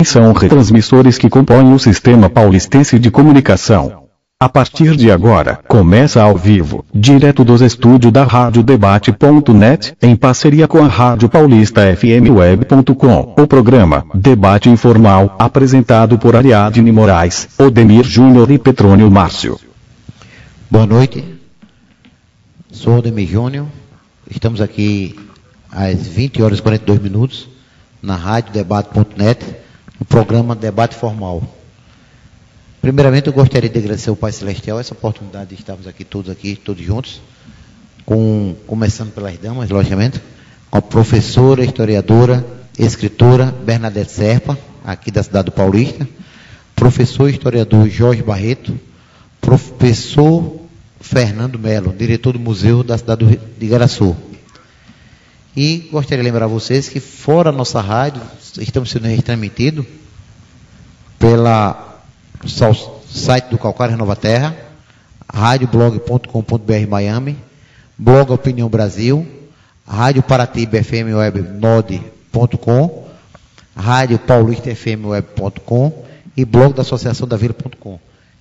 são retransmissores que compõem o Sistema Paulistense de Comunicação. A partir de agora, começa ao vivo, direto dos estúdios da RadioDebate.net, em parceria com a Rádio Paulista FMWeb.com, o programa Debate Informal, apresentado por Ariadne Moraes, Odemir Júnior e Petrônio Márcio. Boa noite, sou Odemir Júnior, estamos aqui às 20 horas e 42 minutos, na RadioDebate.net, no programa Debate Formal. Primeiramente, eu gostaria de agradecer ao Pai Celestial essa oportunidade de estarmos aqui todos juntos, começando pelas damas, logicamente, com a professora, historiadora, escritora Bernadette Serpa, aqui da cidade do Paulista, professor e historiador Jorge Barreto, professor Fernando Melo, diretor do Museu da cidade de Igaraçu. E gostaria de lembrar a vocês que fora a nossa rádio, estamos sendo retransmitidos pela site do Calcário Nova Terra, radioblog.com.br Miami, blog Opinião Brasil, Rádio Paratiba FM Web Node.com, Rádio Paulista FM Web.com e blog da Associação da Vila.com.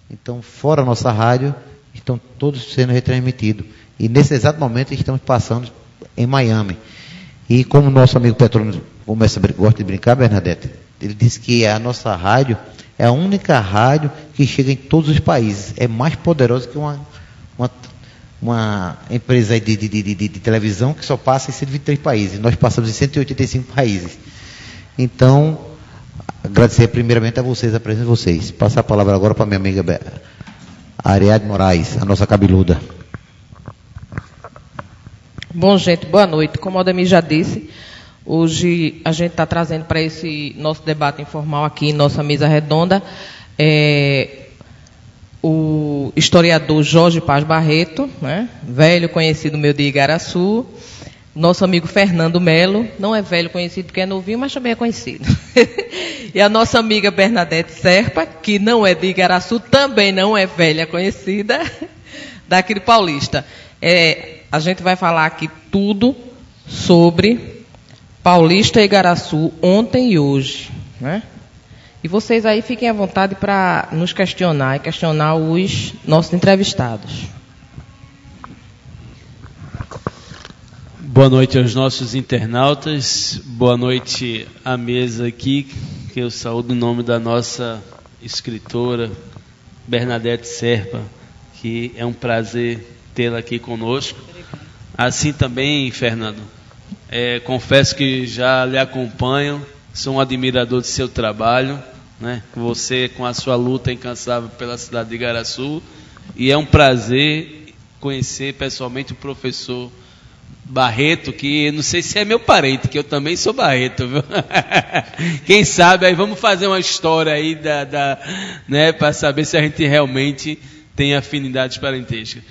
Então, fora a nossa rádio, estão todos sendo retransmitidos. E nesse exato momento estamos passando em Miami. E como o nosso amigo Petrônio gosta de brincar, Bernadette, ele disse que a nossa rádio é a única rádio que chega em todos os países. É mais poderosa que uma empresa de televisão que só passa em 123 países. Nós passamos em 185 países. Então, agradecer primeiramente a vocês, a presença de vocês. Passar a palavra agora para minha amiga Ariadne Moraes, a nossa cabeluda. Bom, gente, boa noite. Como o Odemir já disse, hoje a gente está trazendo para esse nosso debate informal aqui em nossa mesa redonda o historiador Jorge Paz Barreto, né, velho conhecido meu de Igaraçu, nosso amigo Fernando Melo, não é velho conhecido porque é novinho, mas também é conhecido, e a nossa amiga Bernadette Serpa, que não é de Igaraçu, também não é velha conhecida, daqui de Paulista. A gente vai falar aqui tudo sobre Paulista e Igaraçu ontem e hoje, né? E vocês aí fiquem à vontade para nos questionar e questionar os nossos entrevistados. Boa noite aos nossos internautas, boa noite à mesa aqui, que eu saúdo o nome da nossa escritora Bernadette Serpa, que é um prazer tê-la aqui conosco. Assim também, Fernando, confesso que já lhe acompanho, sou um admirador do seu trabalho, né? Você com a sua luta incansável pela cidade de Igaraçu, e é um prazer conhecer pessoalmente o professor Barreto, que não sei se é meu parente, que eu também sou Barreto, viu? Quem sabe aí vamos fazer uma história aí né, para saber se a gente realmente tem afinidades parentescas.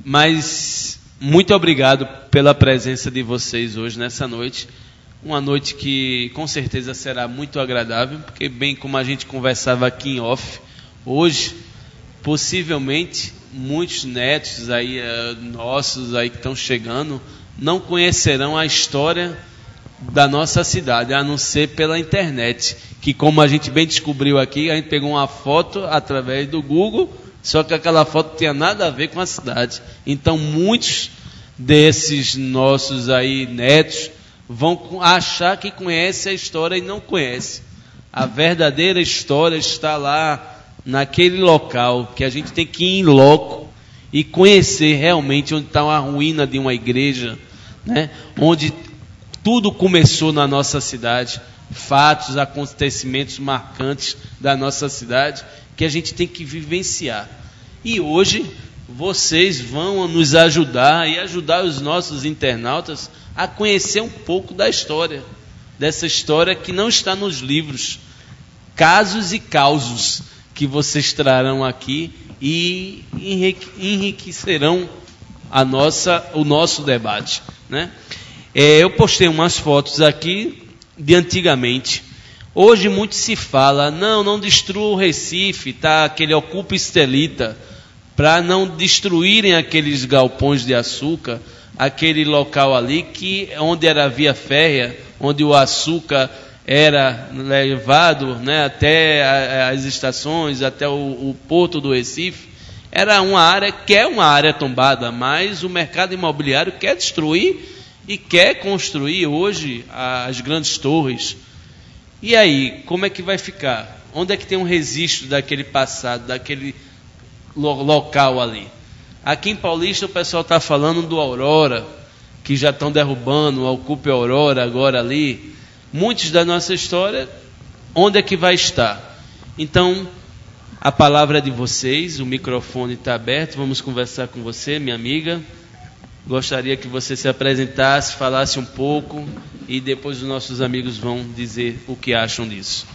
Mas muito obrigado pela presença de vocês hoje nessa noite. Uma noite que com certeza será muito agradável, porque bem como a gente conversava aqui em off, hoje, possivelmente, muitos netos aí, nossos aí que estão chegando, não conhecerão a história da nossa cidade, a não ser pela internet, que como a gente bem descobriu aqui, a gente pegou uma foto através do Google, só que aquela foto não tinha nada a ver com a cidade. Então, muitos desses nossos aí netos vão achar que conhece a história e não conhece. A verdadeira história está lá, naquele local, que a gente tem que ir em loco e conhecer realmente onde está uma ruína de uma igreja, né? Onde tudo começou na nossa cidade, fatos, acontecimentos marcantes da nossa cidade, que a gente tem que vivenciar. E hoje vocês vão nos ajudar e ajudar os nossos internautas a conhecer um pouco da história, dessa história que não está nos livros, casos e causos que vocês trarão aqui e enriquecerão o nosso debate, né? Eu postei umas fotos aqui de antigamente. Hoje muito se fala, não destrua o Recife, tá? Aquele ocupa Estelita, para não destruírem aqueles galpões de açúcar, aquele local ali onde era a via férrea, onde o açúcar era levado, né, até as estações, até o porto do Recife, era uma área que é uma área tombada, mas o mercado imobiliário quer destruir e quer construir hoje as grandes torres. E aí, como é que vai ficar? Onde é que tem um registro daquele passado, daquele local ali? Aqui em Paulista o pessoal está falando do Aurora, que já estão derrubando, Ocupe Aurora agora ali. Muitos da nossa história, onde é que vai estar? Então, a palavra é de vocês, o microfone está aberto, vamos conversar com você, minha amiga. Gostaria que você se apresentasse, falasse um pouco e depois os nossos amigos vão dizer o que acham disso.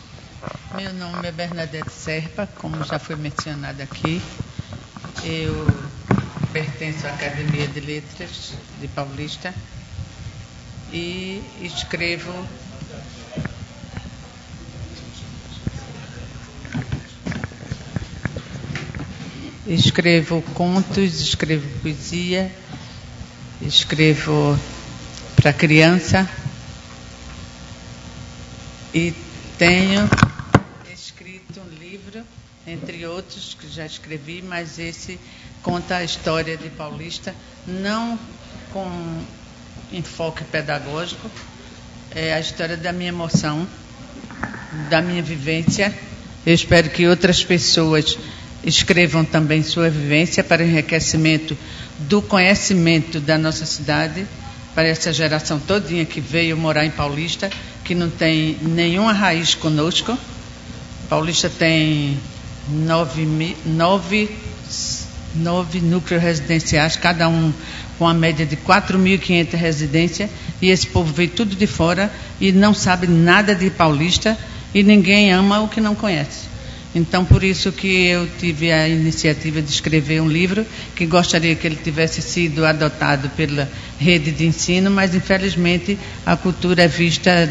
Meu nome é Bernadette Serpa, como já foi mencionado aqui. Eu pertenço à Academia de Letras de Paulista e escrevo contos, escrevo poesia, escrevo para criança e tenho escrito um livro, entre outros que já escrevi, mas esse conta a história de Paulista, não com enfoque pedagógico, é a história da minha emoção, da minha vivência. Eu espero que outras pessoas escrevam também sua vivência para enriquecimento do conhecimento da nossa cidade, para essa geração todinha que veio morar em Paulista, que não tem nenhuma raiz conosco. Paulista tem 9 núcleos residenciais, cada um com a média de 4.500 residências, e esse povo veio tudo de fora e não sabe nada de Paulista, e ninguém ama o que não conhece. Então, por isso que eu tive a iniciativa de escrever um livro, que gostaria que ele tivesse sido adotado pela rede de ensino, mas, infelizmente, a cultura é vista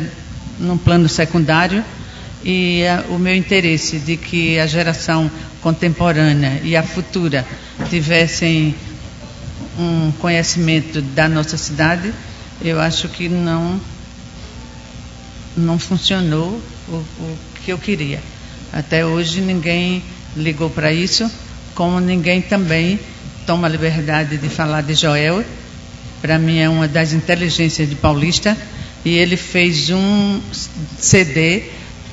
num plano secundário, e o meu interesse de que a geração contemporânea e a futura tivessem um conhecimento da nossa cidade, eu acho que não funcionou o que eu queria. Até hoje ninguém ligou para isso, como ninguém também toma a liberdade de falar de Joel. Para mim é uma das inteligências de Paulista, e ele fez um CD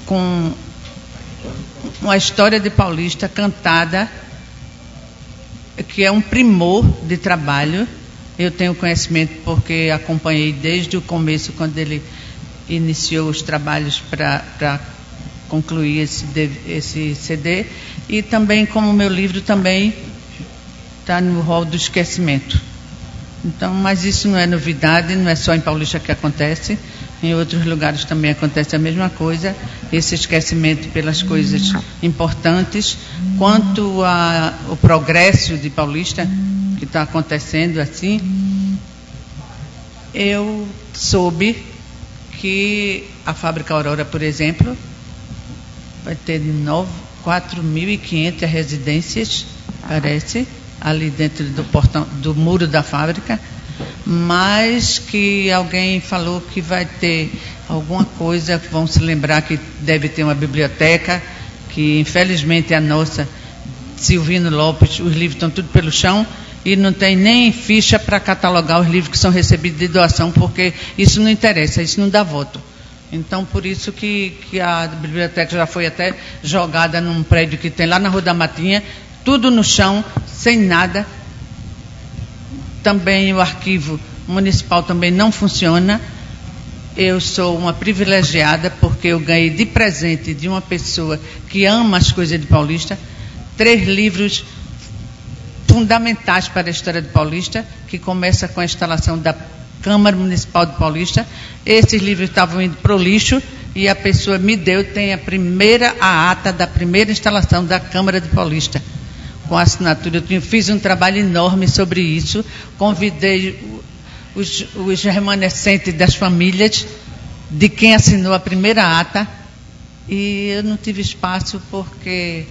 com uma história de Paulista cantada, que é um primor de trabalho. Eu tenho conhecimento porque acompanhei desde o começo, quando ele iniciou os trabalhos para concluir esse CD, e também como o meu livro também está no rol do esquecimento. Então, mas isso não é novidade, não é só em Paulista que acontece, em outros lugares também acontece a mesma coisa, esse esquecimento pelas coisas importantes. Quanto ao progresso de Paulista, que está acontecendo assim, eu soube que a Fábrica Aurora, por exemplo, vai ter 4.500 residências, parece, ali dentro do portão, do muro da fábrica, mas que alguém falou que vai ter alguma coisa, vão se lembrar que deve ter uma biblioteca, que infelizmente a nossa, Silvino Lopes, os livros estão tudo pelo chão, e não tem nem ficha para catalogar os livros que são recebidos de doação, porque isso não interessa, isso não dá voto. Então, por isso que a biblioteca já foi até jogada num prédio que tem lá na Rua da Matinha, tudo no chão, sem nada. Também o arquivo municipal também não funciona. Eu sou uma privilegiada, porque eu ganhei de presente de uma pessoa que ama as coisas de Paulista 3 livros fundamentais para a história de Paulista, que começa com a instalação da Câmara Municipal de Paulista. Esses livros estavam indo para o lixo e a pessoa me deu, tem a ata da primeira instalação da Câmara de Paulista, com assinatura. Eu fiz um trabalho enorme sobre isso, convidei os remanescentes das famílias de quem assinou a primeira ata, e eu não tive espaço porque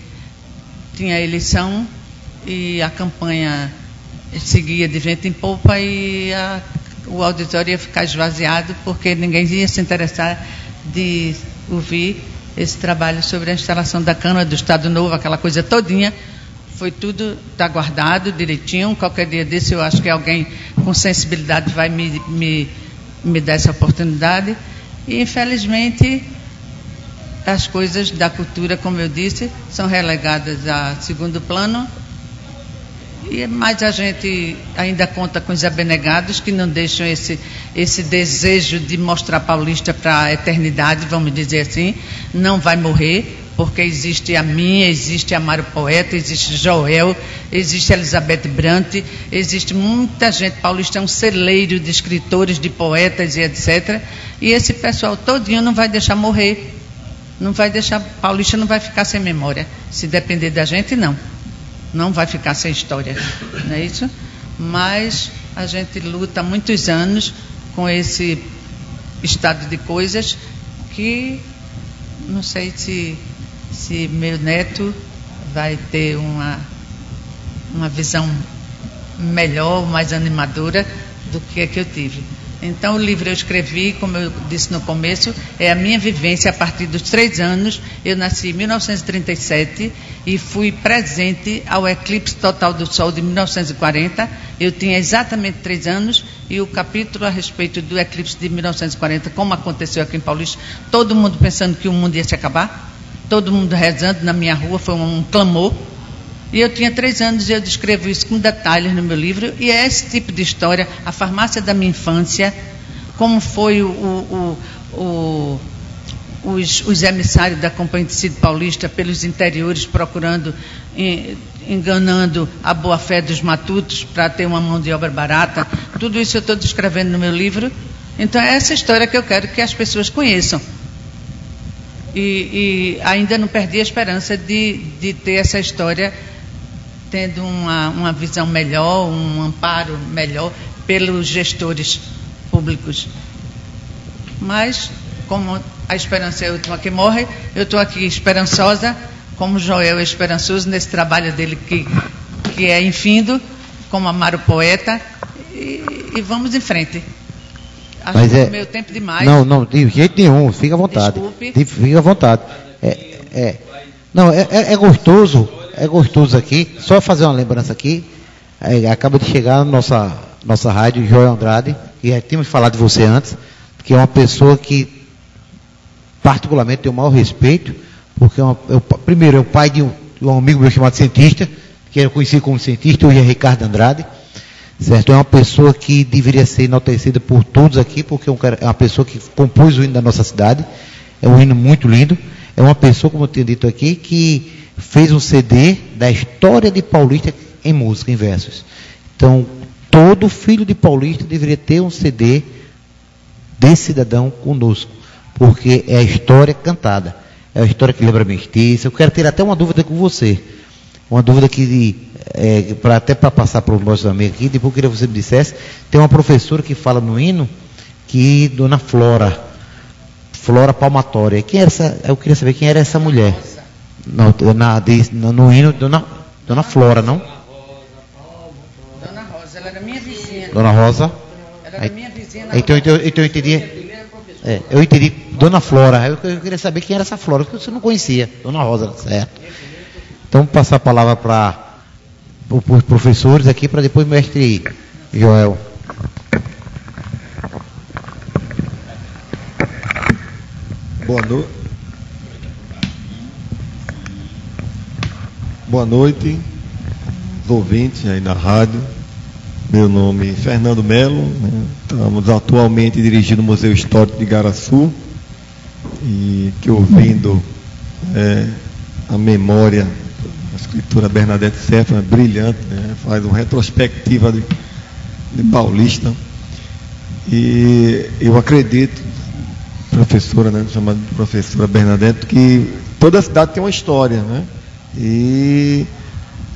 tinha eleição e a campanha seguia de vento em popa, e o auditório ia ficar esvaziado porque ninguém ia se interessar de ouvir esse trabalho sobre a instalação da Câmara do Estado Novo, aquela coisa todinha. Foi tudo, está guardado direitinho. Qualquer dia desse eu acho que alguém com sensibilidade vai me dar essa oportunidade. E infelizmente as coisas da cultura, como eu disse, são relegadas a segundo plano. Mas a gente ainda conta com os abnegados que não deixam esse desejo de mostrar Paulista para a eternidade, vamos dizer assim. Não vai morrer, porque existe a minha, existe a Mário Poeta, existe Joel, existe Elizabeth Brant, existe muita gente. Paulista é um celeiro de escritores, de poetas e etc. E esse pessoal todinho não vai deixar morrer. Não vai deixar, Paulista não vai ficar sem memória. Se depender da gente, não. Não vai ficar sem história, não é isso? Mas a gente luta há muitos anos com esse estado de coisas que não sei se meu neto vai ter uma visão melhor, mais animadora do que a que eu tive. Então, o livro eu escrevi, como eu disse no começo, é a minha vivência a partir dos 3 anos. Eu nasci em 1937 e fui presente ao eclipse total do Sol de 1940. Eu tinha exatamente 3 anos e o capítulo a respeito do eclipse de 1940, como aconteceu aqui em Paulista, todo mundo pensando que o mundo ia se acabar, todo mundo rezando na minha rua, foi um clamor. E eu tinha 3 anos e eu descrevo isso com detalhes no meu livro. E é esse tipo de história, a farmácia da minha infância, como foi os emissários da Companhia de Tecido Paulista pelos interiores, procurando, enganando a boa-fé dos matutos para ter uma mão de obra barata. Tudo isso eu estou descrevendo no meu livro. Então é essa história que eu quero que as pessoas conheçam. E ainda não perdi a esperança de ter essa história tendo uma visão melhor, um amparo melhor pelos gestores públicos. Mas, como a esperança é a última que morre, eu estou aqui esperançosa, como Joel é esperançoso nesse trabalho dele que é infindo, como Amaro Poeta, e vamos em frente. Acho Mas que meu tempo demais. Não, de jeito nenhum, fica à vontade. Desculpe. Fica à vontade. É gostoso aqui. Só fazer uma lembrança aqui. Acaba de chegar na nossa rádio, Joel Andrade, que já tínhamos falado de você antes, que é uma pessoa que particularmente tenho o maior respeito, porque primeiro é o pai de um amigo meu chamado cientista, que era conhecido como cientista, hoje é Ricardo Andrade. Certo? É uma pessoa que deveria ser enaltecida por todos aqui, porque é uma pessoa que compôs o hino da nossa cidade. É um hino muito lindo. É uma pessoa, como eu tenho dito aqui, que fez um CD da história de Paulista em música, em versos. Então, todo filho de Paulista deveria ter um CD desse cidadão conosco, porque é a história cantada. É a história que lembra a mestiça. Eu quero ter até uma dúvida com você. Uma dúvida que, até para passar para os nossos amigos aqui, depois eu queria que você me dissesse, tem uma professora que fala no hino, que Dona Flora Palmatória. Quem era essa? Eu queria saber quem era essa mulher. Não, no hino, Dona Flora, não? Dona Rosa, ela era minha vizinha. Dona Rosa? Ela era minha vizinha. Então eu entendi. Eu entendi Dona Flora. Eu queria saber quem era essa Flora, porque você não conhecia. Dona Rosa, certo? Então, vou passar a palavra para os professores aqui, para depois o mestre Joel. Boa noite, os ouvintes aí na rádio. Meu nome é Fernando Melo, né? Estamos atualmente dirigindo o Museu Histórico de Igaraçu, e que ouvindo a memória da escritora Bernadette Serra, brilhante, né? Faz uma retrospectiva de Paulista, e eu acredito, professora, né, chamada de professora Bernadette, que toda a cidade tem uma história, né? E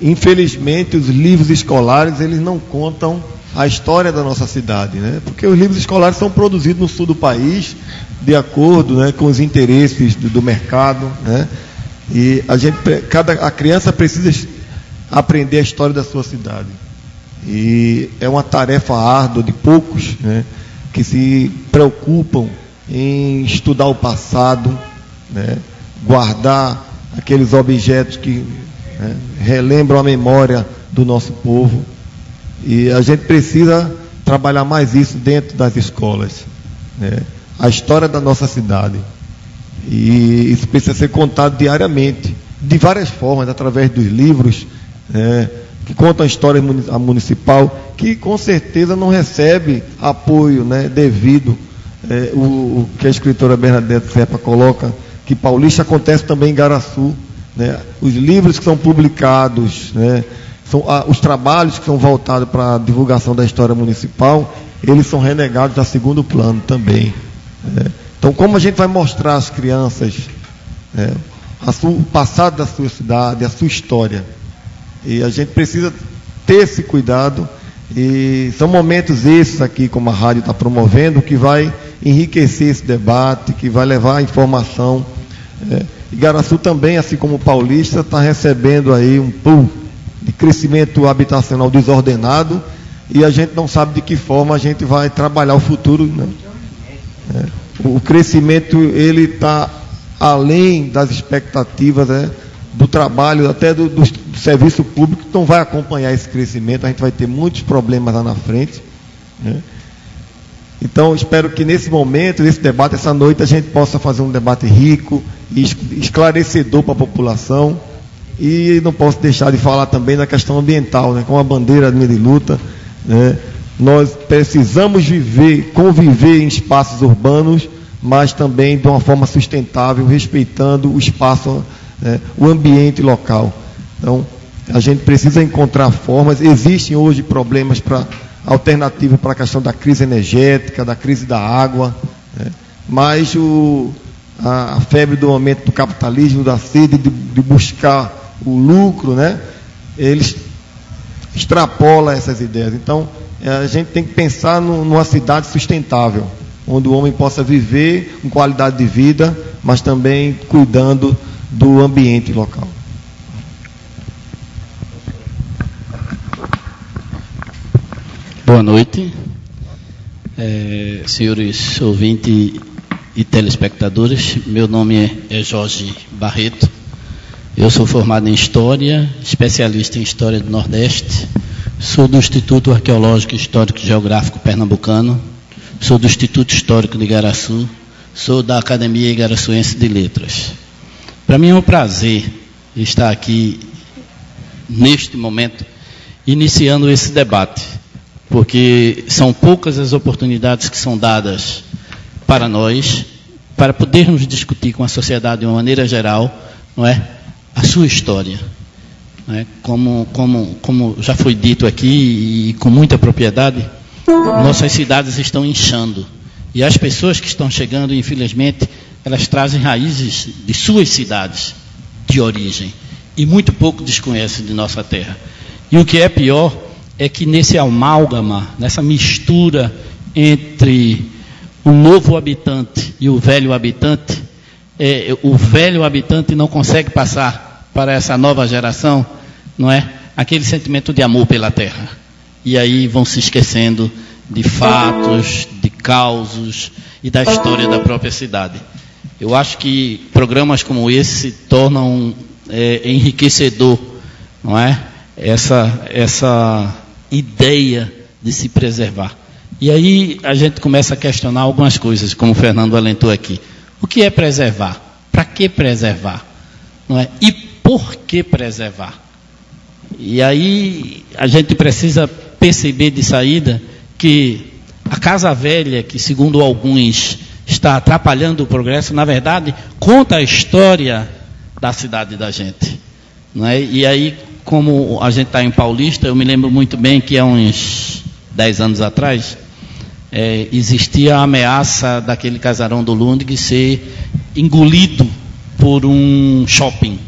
infelizmente os livros escolares eles não contam a história da nossa cidade, né? Porque os livros escolares são produzidos no sul do país de acordo, né, com os interesses do mercado, né? E a criança precisa aprender a história da sua cidade, e é uma tarefa árdua de poucos, né, que se preocupam em estudar o passado, né, guardar aqueles objetos que relembram a memória do nosso povo. E a gente precisa trabalhar mais isso dentro das escolas, né? A história da nossa cidade. E isso precisa ser contado diariamente, de várias formas, através dos livros, que contam a história municipal, que com certeza não recebe apoio, né, devido. O que a escritora Bernadette Serpa coloca, que Paulista acontece também em Igaraçu, né? Os livros que são publicados, né, os trabalhos que são voltados para a divulgação da história municipal, eles são renegados a segundo plano também, né? Então, como a gente vai mostrar às crianças o passado da sua cidade, a sua história? E a gente precisa ter esse cuidado, e são momentos esses aqui, como a rádio está promovendo, que vai enriquecer esse debate, que vai levar a informação. Igaraçu também, assim como Paulista, está recebendo aí um pool de crescimento habitacional desordenado, e a gente não sabe de que forma a gente vai trabalhar o futuro, né? O crescimento, ele está além das expectativas, do trabalho, até do serviço público, que não vai acompanhar esse crescimento. A gente vai ter muitos problemas lá na frente, né? Então, espero que nesse momento, nesse debate, essa noite, a gente possa fazer um debate rico e esclarecedor para a população. E não posso deixar de falar também da questão ambiental, né? Com a bandeira minha de luta, né? Nós precisamos conviver em espaços urbanos, mas também de uma forma sustentável, respeitando o espaço, o ambiente local. Então, a gente precisa encontrar formas. Existem hoje problemas alternativos para a questão da crise energética, da crise da água, né? Mas a febre do aumento do capitalismo, da sede de buscar o lucro, né? Eles extrapolam essas ideias. Então, a gente tem que pensar numa cidade sustentável, onde o homem possa viver com qualidade de vida, mas também cuidando do ambiente local. Boa noite, senhores ouvintes e telespectadores. Meu nome é Jorge Barreto. Eu sou formado em História, especialista em História do Nordeste. Sou do Instituto Arqueológico Histórico e Geográfico Pernambucano. Sou do Instituto Histórico de Igaraçu. Sou da Academia Igaraçuense de Letras. Para mim é um prazer estar aqui, neste momento, iniciando esse debate, porque são poucas as oportunidades que são dadas para nós, para podermos discutir com a sociedade de uma maneira geral, não é, a sua história. Não é? Como já foi dito aqui, e com muita propriedade, nossas cidades estão inchando. E as pessoas que estão chegando, infelizmente, elas trazem raízes de suas cidades de origem e muito pouco desconhecem de nossa terra. E o que é pior é que nesse amálgama, nessa mistura entre o novo habitante e o velho habitante não consegue passar para essa nova geração, não é, aquele sentimento de amor pela terra. E aí vão se esquecendo de fatos, de causos e da história da própria cidade. Eu acho que programas como esse tornam enriquecedor, não é, essa ideia de se preservar. E aí a gente começa a questionar algumas coisas, como o Fernando alentou aqui. O que é preservar? Para que preservar? Não é? E por que preservar? E aí a gente precisa perceber de saída que a Casa Velha, que segundo alguns está atrapalhando o progresso, na verdade conta a história da cidade da gente. Não é? E aí, como a gente está em Paulista, eu me lembro muito bem que há uns 10 anos atrás, existia a ameaça daquele casarão do Lundg ser engolido por um shopping,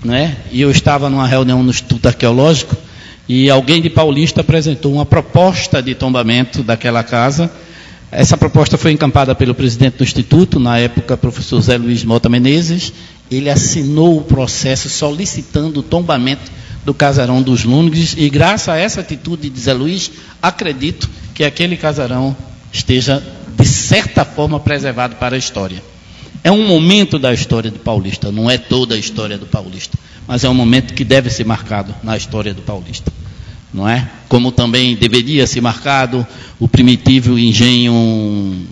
não é? E eu estava numa reunião no Instituto Arqueológico e alguém de Paulista apresentou uma proposta de tombamento daquela casa. Essa proposta foi encampada pelo presidente do Instituto, na época, professor Zé Luiz Mota Menezes. Ele assinou o processo solicitando o tombamento do casarão dos Lundgs e, graças a essa atitude de Zé Luiz, acredito que aquele casarão esteja de certa forma, preservado para a história. É um momento da história do Paulista, não é toda a história do Paulista, mas é um momento que deve ser marcado na história do Paulista, não é? Como também deveria ser marcado o primitivo engenho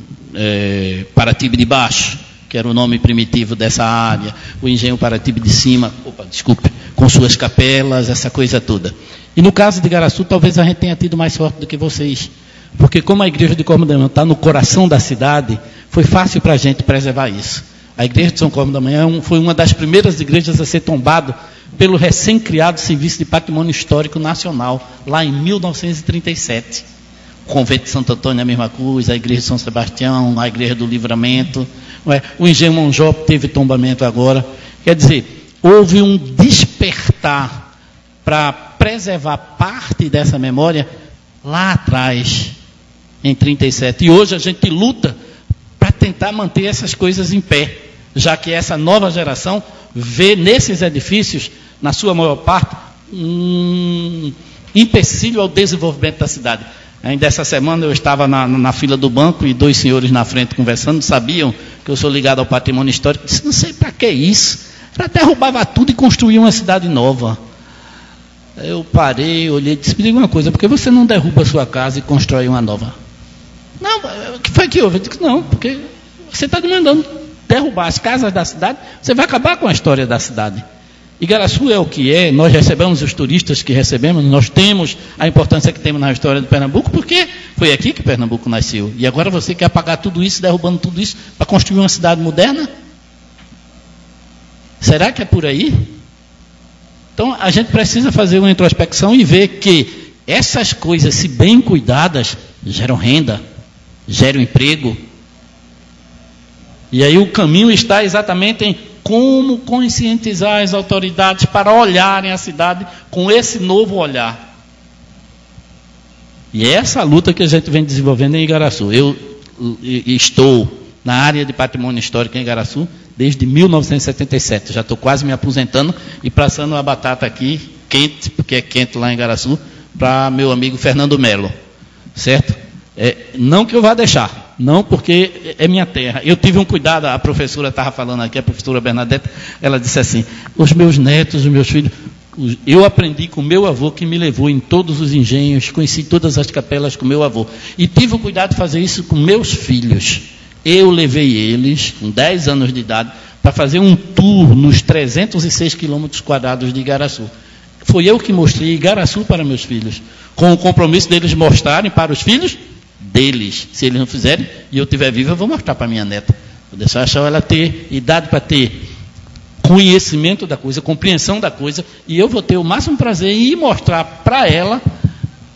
Paratibe de Baixo, que era o nome primitivo dessa área, o engenho Paratibe de Cima, com suas capelas, essa coisa toda. E no caso de Igaraçu, talvez a gente tenha tido mais sorte do que vocês, porque como a igreja de Cosme da Manhã está no coração da cidade, foi fácil para a gente preservar isso. A igreja de São Cosme da Manhã foi uma das primeiras igrejas a ser tombado pelo recém-criado Serviço de Patrimônio Histórico Nacional, lá em 1937. O Convento de Santo Antônio é a mesma coisa, a igreja de São Sebastião, a igreja do Livramento, o engenho Monjope teve tombamento agora. Quer dizer, houve um despertar para preservar parte dessa memória lá atrás, em 37. E hoje a gente luta para tentar manter essas coisas em pé, já que essa nova geração vê nesses edifícios, na sua maior parte, um empecilho ao desenvolvimento da cidade. Ainda essa semana eu estava na fila do banco e 2 senhores na frente conversando, sabiam que eu sou ligado ao patrimônio histórico, disse, não sei para que isso, ela derrubava tudo e construía uma cidade nova. Eu parei, olhei e disse, me diga uma coisa, por que você não derruba a sua casa e constrói uma nova? Não, o que foi que houve? Eu disse, não, porque você está demandando derrubar as casas da cidade, você vai acabar com a história da cidade. Igaraçu é o que é, nós recebemos os turistas que recebemos, nós temos a importância que temos na história de Pernambuco, porque foi aqui que Pernambuco nasceu. E agora você quer apagar tudo isso, derrubando tudo isso, para construir uma cidade moderna? Será que é por aí? Então, a gente precisa fazer uma introspecção e ver que essas coisas, se bem cuidadas, geram renda, geram emprego. E aí o caminho está exatamente em como conscientizar as autoridades para olharem a cidade com esse novo olhar. E é essa luta que a gente vem desenvolvendo em Igaraçu. Eu estou na área de patrimônio histórico em Igaraçu desde 1977. Já estou quase me aposentando e passando a batata aqui, quente, porque é quente lá em Igaraçu, para meu amigo Fernando Melo. Certo? Não que eu vá deixar, não, porque é minha terra. Eu tive um cuidado, a professora estava falando aqui, a professora Bernadette, ela disse assim, os meus netos, os meus filhos, eu aprendi com meu avô que me levou em todos os engenhos, conheci todas as capelas com meu avô, e tive o cuidado de fazer isso com meus filhos. Eu levei eles, com 10 anos de idade, para fazer um tour nos 306 quilômetros quadrados de Igaraçu. Foi eu que mostrei Igaraçu para meus filhos, com o compromisso deles mostrarem para os filhos deles. Se eles não fizerem, e eu estiver vivo, eu vou mostrar para minha neta. Vou deixar ela ter idade para ter conhecimento da coisa, compreensão da coisa, e eu vou ter o máximo prazer em ir mostrar para ela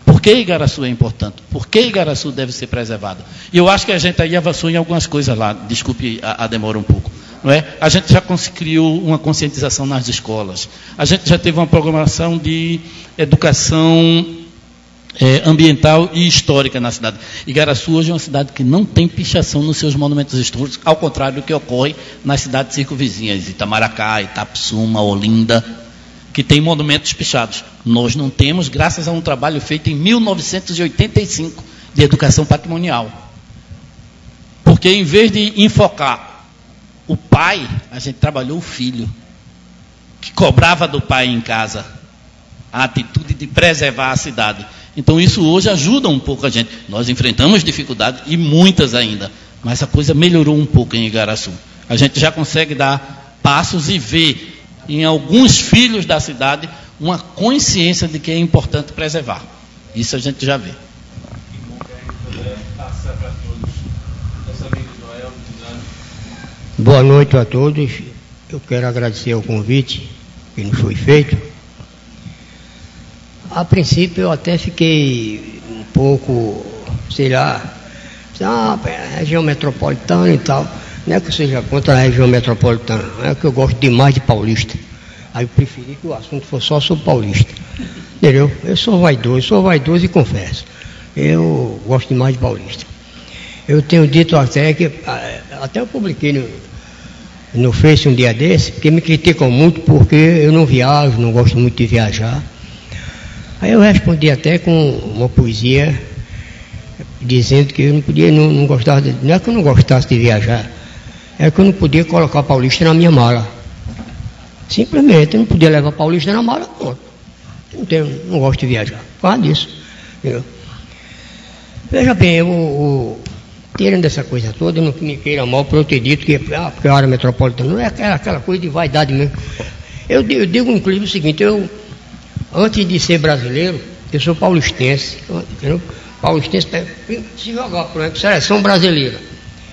por que Igaraçu é importante, por que Igaraçu deve ser preservado. E eu acho que a gente aí avançou em algumas coisas lá, desculpe a demora um pouco. Não é? A gente já criou uma conscientização nas escolas, a gente já teve uma programação de educação ambiental e histórica na cidade. Igaraçu hoje é uma cidade que não tem pichação nos seus monumentos históricos, ao contrário do que ocorre nas cidades circunvizinhas, Itamaracá, Itapsuma, Olinda, que tem monumentos pichados. Nós não temos, graças a um trabalho feito em 1985 de educação patrimonial. Porque em vez de enfocar o pai, a gente trabalhou o filho, que cobrava do pai em casa a atitude de preservar a cidade. Então isso hoje ajuda um pouco a gente. Nós enfrentamos dificuldades e muitas ainda, mas a coisa melhorou um pouco em Igaraçu. A gente já consegue dar passos e ver em alguns filhos da cidade uma consciência de que é importante preservar. Isso a gente já vê. Boa noite a todos. Eu quero agradecer o convite que nos foi feito. A princípio eu até fiquei um pouco, região metropolitana e tal. Não é que eu seja contra a região metropolitana, não é que eu gosto demais de Paulista. Aí eu preferi que o assunto fosse só sobre Paulista. Entendeu? Eu sou vaidoso e confesso. Eu gosto demais de Paulista. Eu tenho dito até que, até eu publiquei no Face um dia desse, porque me criticam muito porque eu não viajo, não gosto muito de viajar. Aí eu respondi até com uma poesia dizendo que eu não podia, não gostava, não é que eu não gostasse de viajar, é que eu não podia colocar Paulista na minha mala. Simplesmente, eu não podia levar Paulista na mala, pronto. Não gosto de viajar, por causa disso. Entendeu? Veja bem, tirando essa coisa toda, eu não me queira mal por eu ter dito que porque a área metropolitana não é aquela coisa de vaidade mesmo. Eu digo inclusive o seguinte, antes de ser brasileiro, eu sou paulistense, entendeu? Paulistense, se jogar, por exemplo, seleção brasileira,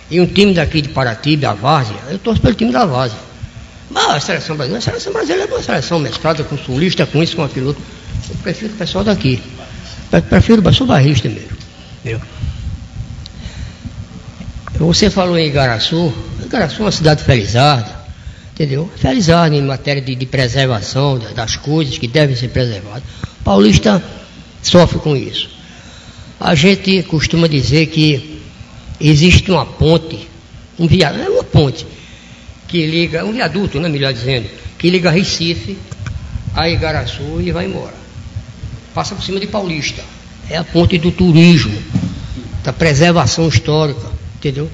e um time daqui de Paratiba, a Várzea, eu torço pelo time da Várzea. Mas a seleção brasileira é uma seleção mesclada com sulista, com isso, com aquilo outro. Eu prefiro o pessoal daqui. Eu sou barrista mesmo. Entendeu? Você falou em Igaraçu é uma cidade felizarda, entendeu? Felizarda em matéria de preservação das coisas que devem ser preservadas. Paulista sofre com isso. A gente costuma dizer que existe uma ponte, uma ponte, que liga, um viaduto, né, melhor dizendo, que liga Recife a Igaraçu e vai embora. Passa por cima de Paulista. É a ponte do turismo, da preservação histórica, entendeu?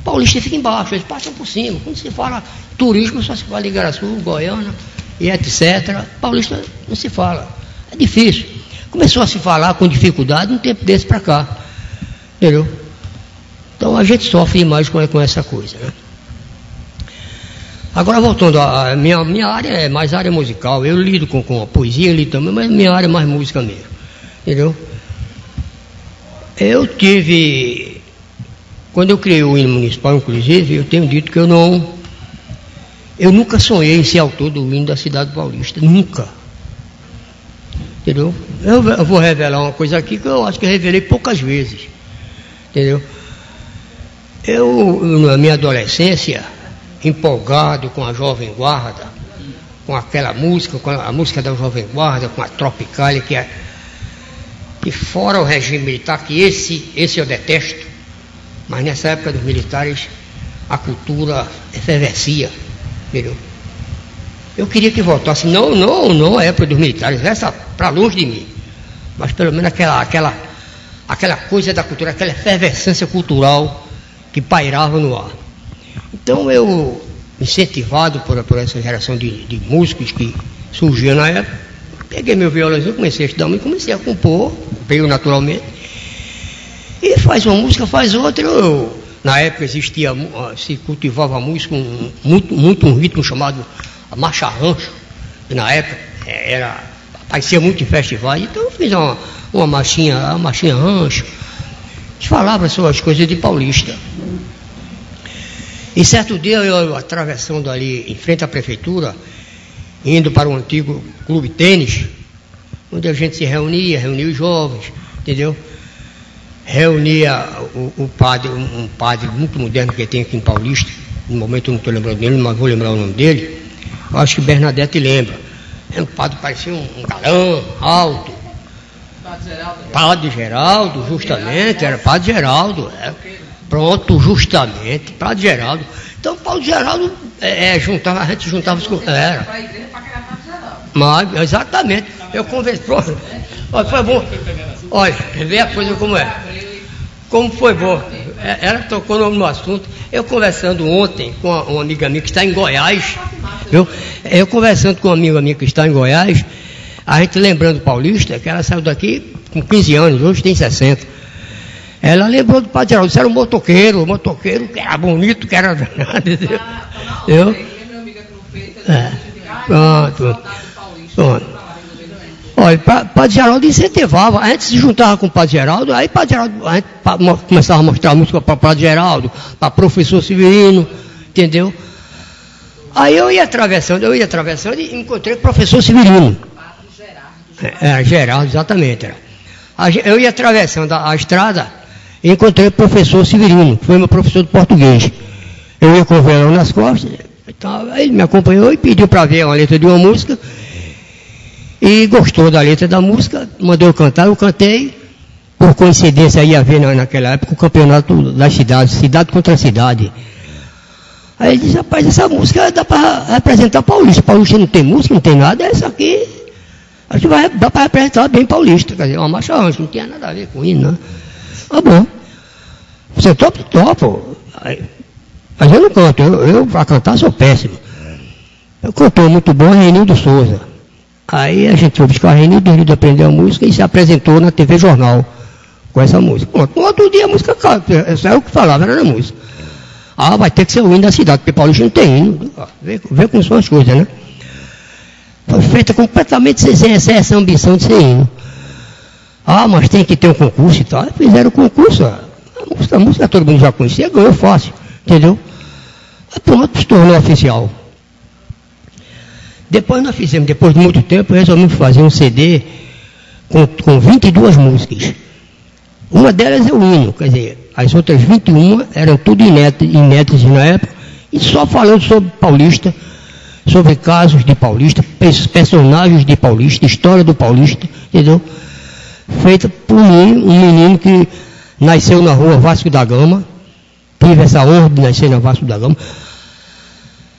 Paulista fica embaixo, eles passam por cima. Quando se fala turismo, só se fala de Igaraçu, Goiânia e etc. Paulista não se fala. É difícil. Começou a se falar com dificuldade um tempo desse para cá, entendeu? Então a gente sofre mais com essa coisa, né? Agora voltando, a minha área é mais área musical. Eu lido com a poesia, lido também, mas minha área é mais música mesmo, entendeu? Eu tive, quando eu criei o hino municipal, inclusive, eu tenho dito que eu nunca sonhei em ser autor do hino da cidade paulista, nunca, entendeu? Eu vou revelar uma coisa aqui que eu acho que eu revelei poucas vezes, entendeu? Eu, na minha adolescência, empolgado com a Jovem Guarda, com aquela música, com a música da Jovem Guarda, com a Tropicália, que fora o regime militar, que esse eu detesto, mas nessa época dos militares a efervescia, entendeu? Eu queria que voltasse, não a época dos militares, essa para longe de mim, mas pelo menos aquela coisa da cultura, aquela efervescência cultural que pairava no ar. Então eu, incentivado por essa geração de músicos que surgiu na época, peguei meu violãozinho, comecei a estudar e comecei a compor, veio naturalmente, e faz uma música, faz outra. Na época se cultivava música, muito um ritmo chamado marcha rancho, que na época aparecia muito em festivais, então eu fiz uma marchinha rancho, que falava sobre as coisas de Paulista. E certo dia eu atravessando ali em frente à prefeitura, indo para o antigo clube tênis, onde a gente se reunia os jovens, entendeu? Reunia um padre muito moderno que tem aqui em Paulista, no momento eu não estou lembrando dele, mas vou lembrar o nome dele, eu acho que Bernadette lembra. É um padre que parecia um galã, alto. Padre Geraldo, justamente, era Padre Geraldo, pronto, justamente, Padre Geraldo. Então, Padre Geraldo, a gente juntava os... Mas, exatamente, eu conversei, pronto, olha, foi bom, olha, vê a coisa como é, como foi bom, ela tocou no assunto, eu conversando ontem com uma amiga minha que está em Goiás, eu conversando com uma amiga minha que está em Goiás, a gente lembrando Paulista, que ela saiu daqui com 15 anos, hoje tem 60. Ela lembrou do Padre Geraldo, isso era um motoqueiro que era bonito, que era danado, entendeu? Pronto. Olha, Padre Geraldo incentivava, a gente se juntava com o Padre Geraldo, aí Padre Geraldo, a gente começava a mostrar música para Padre Geraldo, para professor Severino, entendeu? Aí eu ia atravessando e encontrei o professor Severino. Geraldo, exatamente. Eu ia atravessando a estrada e encontrei o professor Severino, que foi meu professor de português. Eu ia com o violão nas costas, então, ele me acompanhou e pediu para ver uma letra de uma música, e gostou da letra da música, mandou eu cantar, eu cantei. Por coincidência ia haver naquela época o campeonato das cidades, cidade contra cidade. Aí ele disse, rapaz, essa música dá para representar Paulista. Paulista não tem música, não tem nada, essa aqui acho que dá para representar bem Paulista. Quer dizer, uma marcha rancho, não tinha nada a ver com hino, né? Ah, bom. Você topa? Topo. Mas eu não canto, eu para cantar sou péssimo. Eu cantor muito bom, Renildo Souza. Aí a gente foi buscar Renildo, aprendeu a música e se apresentou na TV Jornal com essa música. Pronto, no outro dia a música canta, isso é o que falava, era na música. Ah, vai ter que ser o hino da cidade, porque Paulista não tem hino. Vê como são as coisas, né? Foi feita completamente sem essa ambição de ser hino. Ah, mas tem que ter um concurso e tal. Fizeram o concurso, a música todo mundo já conhecia, ganhou fácil, entendeu? Aí pronto, se tornou oficial. Depois nós fizemos, depois de muito tempo, resolvemos fazer um CD com 22 músicas. Uma delas é o hino, quer dizer, as outras 21 eram tudo inéditas na época, e só falando sobre Paulista, sobre casos de Paulista, personagens de Paulista, história do Paulista, entendeu? Feita por um menino que nasceu na rua Vasco da Gama, tive essa honra de nascer na Vasco da Gama.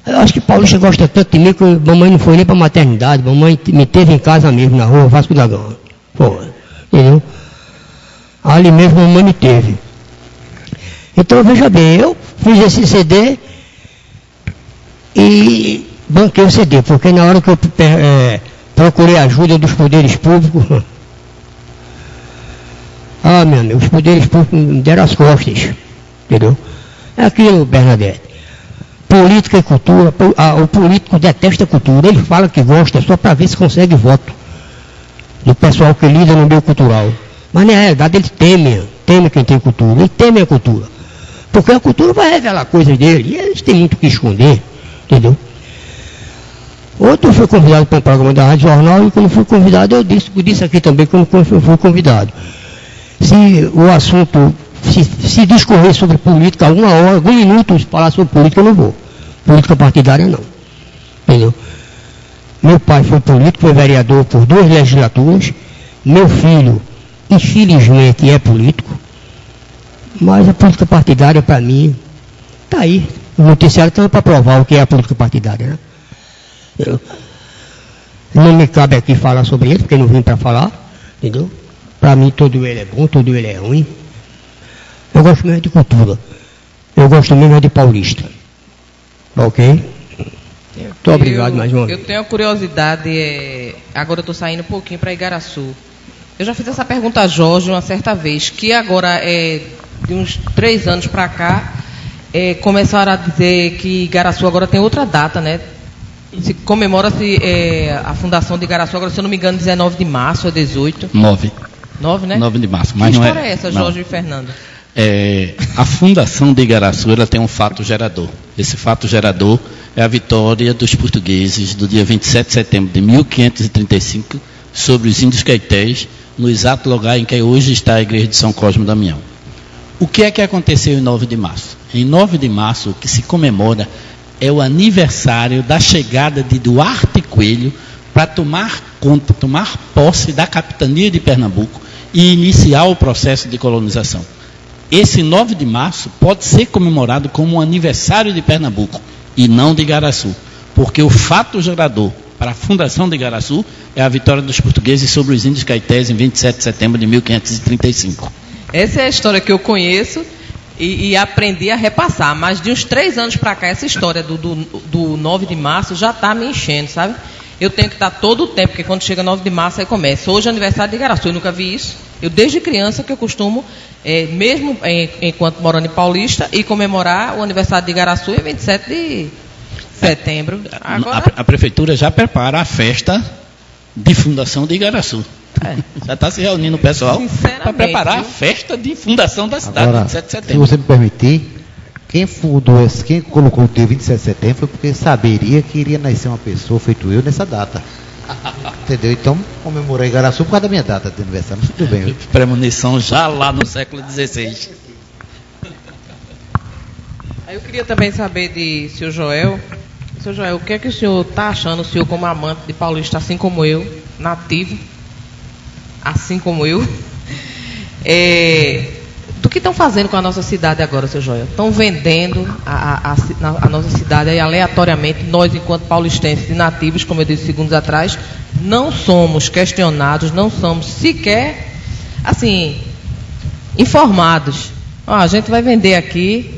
Eu acho que Paulista gosta tanto de mim que mamãe não foi nem para a maternidade, mamãe me teve em casa mesmo, na rua Vasco da Gama. Pô, entendeu? Ali mesmo mamãe me teve. Então, veja bem, eu fiz esse CD e banquei o CD, porque na hora que eu procurei a ajuda dos poderes públicos, meu amigo, os poderes públicos me deram as costas, entendeu? É aquilo, Bernadette. Política e cultura, o político detesta cultura, ele fala que gosta só para ver se consegue voto do pessoal que lida no meio cultural. Mas na realidade ele teme quem tem cultura, ele teme a cultura. Porque a cultura vai revelar coisas dele, e eles têm muito o que esconder, entendeu? Outro fui convidado para um programa da Rádio Jornal, e quando fui convidado, eu disse aqui também quando fui convidado. Se o assunto, se discorrer sobre política, alguma hora, algum minuto, se falar sobre política, eu não vou. Política partidária não. Entendeu? Meu pai foi político, foi vereador por 2 legislaturas. Meu filho, infelizmente, é político. Mas a política partidária, para mim, está aí. O noticiário está para provar o que é a política partidária, né? Não me cabe aqui falar sobre ele, porque não vim para falar, entendeu? Para mim, todo ele é bom, todo ele é ruim. Eu gosto mesmo de cultura. Eu gosto mesmo de Paulista. Ok? Muito obrigado mais uma vez. Eu tenho a curiosidade, agora eu estou saindo um pouquinho para Igaraçu. Eu já fiz essa pergunta a Jorge uma certa vez, que agora, de uns 3 anos para cá, começaram a dizer que Igaraçu agora tem outra data, né? Comemora-se a fundação de Igaraçu, agora, se eu não me engano, 19 de março, é 18? 9, né? 9 de março. Mas que não história é essa, Jorge e Fernando? A fundação de Igaraçu, ela tem um fato gerador. Esse fato gerador é a vitória dos portugueses do dia 27 de setembro de 1535 sobre os índios caetés, no exato lugar em que hoje está a igreja de São Cosme e Damião. O que é que aconteceu em 9 de março? Em 9 de março, o que se comemora é o aniversário da chegada de Duarte Coelho para tomar posse da capitania de Pernambuco e iniciar o processo de colonização. Esse 9 de março pode ser comemorado como um aniversário de Pernambuco e não de Igaraçu, porque o fato gerador para a fundação de Igaraçu é a vitória dos portugueses sobre os índios caetés em 27 de setembro de 1535. Essa é a história que eu conheço e aprendi a repassar, mas de uns 3 anos para cá, essa história do 9 de março já está me enchendo, sabe? Eu tenho que estar todo o tempo, porque quando chega 9 de março aí começa. Hoje é aniversário de Igaraçu, eu nunca vi isso. Eu desde criança que eu costumo, mesmo enquanto morando em Paulista, e comemorar o aniversário de Igaraçu em 27 de setembro. Agora... A prefeitura já prepara a festa de fundação de Igaraçu. Já está se reunindo o pessoal para preparar a festa de fundação da cidade, agora, 27 de setembro. Se você me permitir, quem colocou o dia 27 de setembro foi porque saberia que iria nascer uma pessoa feito eu nessa data. Entendeu? Então, comemorei Igaraçu por causa da minha data de aniversário. Mas tudo bem. Premonição já lá no século XVI. Eu queria também saber de Sr. Joel. Sr. Joel, o que é que o senhor está achando, o senhor como amante de Paulista, assim como eu, nativo, assim como eu, do que estão fazendo com a nossa cidade agora, Sr. Joel? Estão vendendo a nossa cidade aí aleatoriamente. Nós, enquanto paulistenses e nativos, como eu disse segundos atrás, não somos questionados, não somos sequer, assim, informados. Ó, a gente vai vender aqui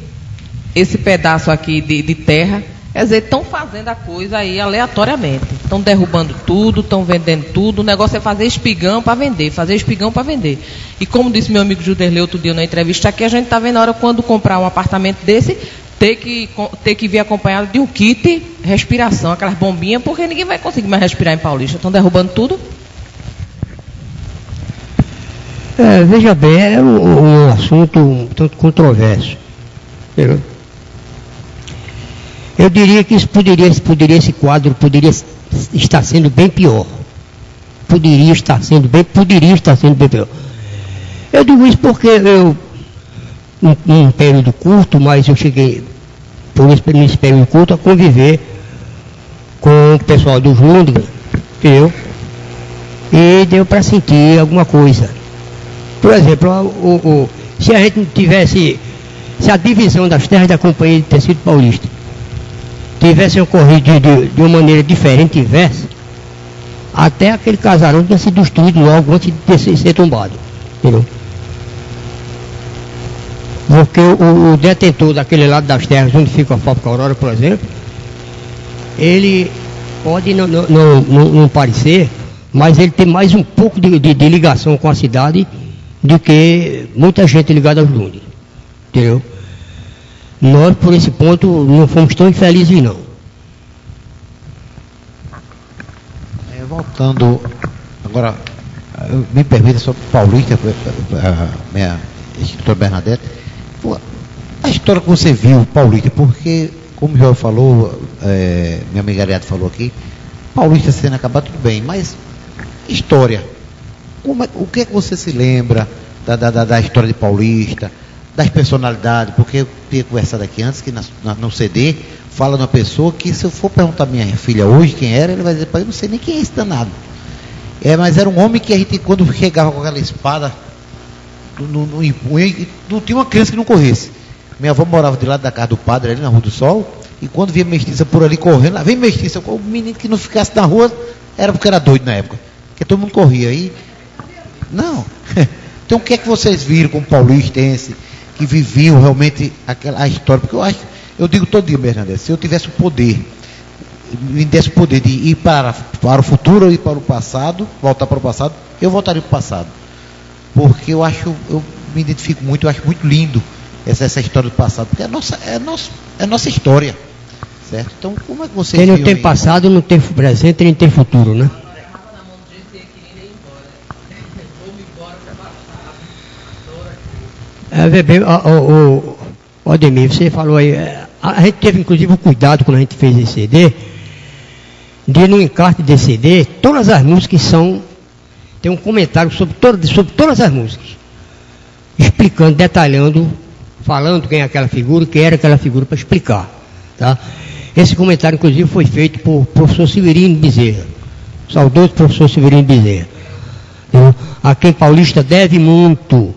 esse pedaço aqui de terra. Quer dizer, estão fazendo a coisa aí aleatoriamente. Estão derrubando tudo, estão vendendo tudo. O negócio é fazer espigão para vender, fazer espigão para vender. E como disse meu amigo Juderley outro dia na entrevista aqui, a gente está vendo a hora quando comprar um apartamento desse, ter que vir acompanhado de um kit respiração, aquelas bombinhas, porque ninguém vai conseguir mais respirar em Paulista. Estão derrubando tudo. Veja bem, é um assunto um tanto controverso. Entendeu? Eu diria que esse quadro poderia estar sendo bem pior. Poderia estar sendo bem pior. Eu digo isso porque eu, num período curto, mas eu cheguei, nesse período curto, a conviver com o pessoal do Júnior, entendeu? E deu para sentir alguma coisa. Por exemplo, se a gente não tivesse, se a divisão das terras da Companhia de Tecido Paulista tivesse ocorrido de uma maneira diferente, até aquele casarão tinha sido destruído logo antes de ser tombado. Entendeu? Porque o detentor daquele lado das terras, onde fica a Fábrica Aurora, por exemplo, ele pode não parecer, mas ele tem mais um pouco de ligação com a cidade do que muita gente ligada aos Lundes. Entendeu? Nós, por esse ponto, não fomos tão infelizes, não. Voltando, agora, me permita sobre Paulista, a minha escritora Bernadette. Pô, a história que você viu, Paulista, porque, como o João falou, minha amiga Ariadne falou aqui, Paulista sendo acabado, tudo bem, mas história. O que é que você se lembra da história de Paulista? Das personalidades, porque eu tinha conversado aqui antes, que no CD, fala de uma pessoa que, se eu for perguntar à minha filha hoje quem era, ele vai dizer, pai, eu não sei nem quem é esse danado. Mas era um homem que a gente, quando chegava com aquela espada no empunho, não tinha uma criança que não corresse. Minha avó morava de lado da casa do padre, ali na Rua do Sol, e quando via mestiça por ali correndo, lá vem mestiça, o menino que não ficasse na rua, era porque era doido na época, porque todo mundo corria. E não. Então o que é que vocês viram como paulistense, que viviam realmente a história? Porque eu digo todo dia, Bernadette, se eu tivesse o poder, me desse o poder de ir para o futuro ou ir para o passado, voltar para o passado, eu voltaria para o passado. Porque eu me identifico muito, eu acho muito lindo essa história do passado, porque é nossa história, certo? Então, como é que vocês Quem não tem passado, não tem presente, nem tem futuro, né? Ademir, você falou aí, a gente teve inclusive o cuidado quando a gente fez esse CD, de no encarte desse CD, todas as músicas tem um comentário sobre todas as músicas, explicando, detalhando, falando quem é aquela figura, quem era aquela figura, para explicar, tá? Esse comentário inclusive foi feito por professor Severino Bezerra, saudoso professor Severino Bezerra, a quem Paulista deve muito.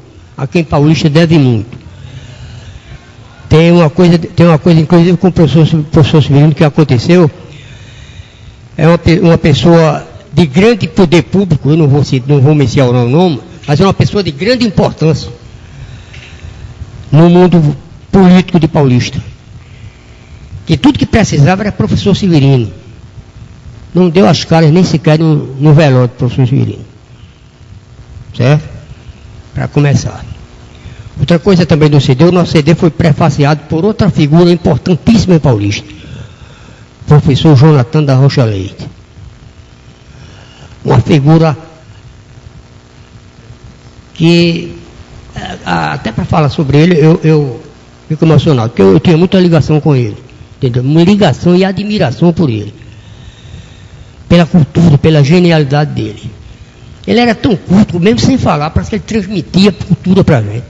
Tem uma coisa inclusive com o professor Severino que aconteceu. É uma pessoa de grande poder público, eu não vou mencionar o nome, mas é uma pessoa de grande importância no mundo político de Paulista. Que tudo que precisava era professor Severino. Não deu as caras nem sequer no velório do professor Severino. Certo? Para começar. Outra coisa também do CD, o nosso CD foi prefaciado por outra figura importantíssima em Paulista, professor Jonathan da Rocha Leite. Uma figura que, até para falar sobre ele, eu fico emocionado, porque eu tinha muita ligação com ele, entendeu? Uma ligação e admiração por ele, pela cultura, pela genialidade dele. Ele era tão culto, mesmo sem falar, parece que ele transmitia cultura para a gente.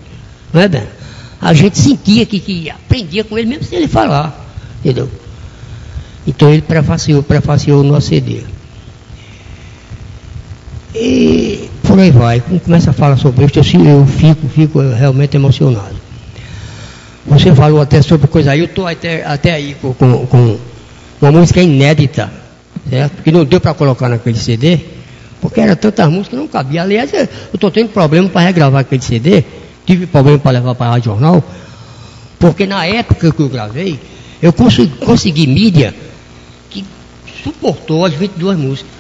Não é, Ben? A gente sentia que aprendia com ele, mesmo sem ele falar. Entendeu? Então ele prefaciou o nosso CD. E por aí vai. Quando começa a falar sobre isso, eu fico realmente emocionado. Você falou até sobre coisa aí, eu estou até aí com uma música inédita, certo? Que não deu para colocar naquele CD. Porque era tantas músicas que não cabia. Aliás, eu estou tendo problema para regravar aquele CD, tive problema para levar para a Rádio Jornal, porque na época que eu gravei, eu consegui mídia que suportou as 22 músicas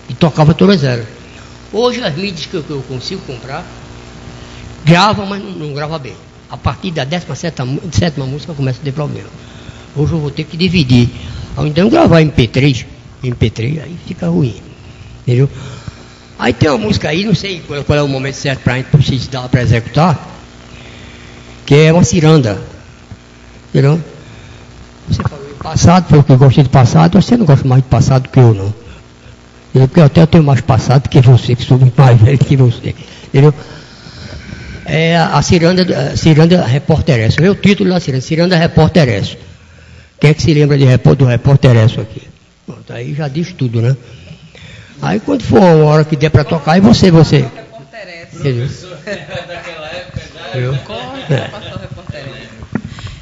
e tocava todas elas. Hoje as mídias que eu consigo comprar gravam, mas não grava bem. A partir da 17ª música começa a ter problema. Hoje eu vou ter que dividir. Ao então gravar MP3, aí fica ruim. Entendeu? Aí tem uma música aí, não sei qual é o momento certo para a gente precisar para executar, que é uma ciranda. Entendeu? Você falou em passado, foi o que eu gostei de passado, você não gosta mais de passado do que eu, não. Entendeu? Porque eu até tenho mais passado do que você, que sou muito mais velho que você. Entendeu? É a Ciranda Repórter. É o título da Ciranda Repórter. Quem é que se lembra do Repórter aqui? Pronto, aí já diz tudo, né? Aí quando for uma hora que der para tocar, aí você. Entendeu?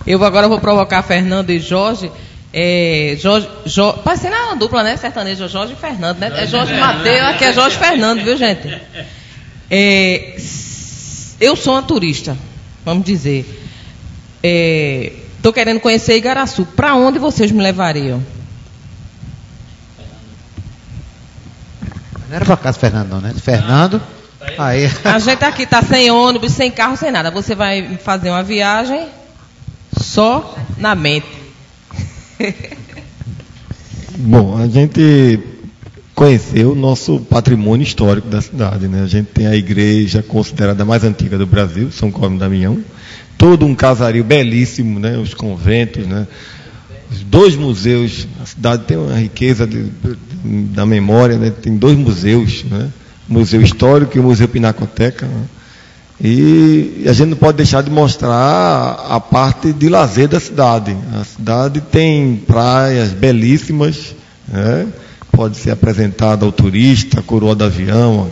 Eu agora vou provocar Fernando e Jorge. Parece ser uma dupla, né? Sertanejo, Jorge e Fernando, né? É Jorge Mateus, aqui é Jorge Fernando, viu, gente? Eu sou uma turista, vamos dizer. Estou querendo conhecer Igaraçu. Para onde vocês me levariam? Não era para casa Fernando, não, né? Fernando. Aí. A gente aqui está sem ônibus, sem carro, sem nada. Você vai fazer uma viagem só na mente. Bom, a gente conheceu o nosso patrimônio histórico da cidade, né? A gente tem a igreja considerada a mais antiga do Brasil, São Cosme e Damião. Todo um casario belíssimo, né? Os conventos, né? Os 2 museus. A cidade tem uma riqueza da memória, né? Tem 2 museus, né? O Museu Histórico e o Museu Pinacoteca, né? E a gente não pode deixar de mostrar a parte de lazer da cidade. A cidade tem praias belíssimas, né? Pode ser apresentada ao turista, a Coroa do Avião,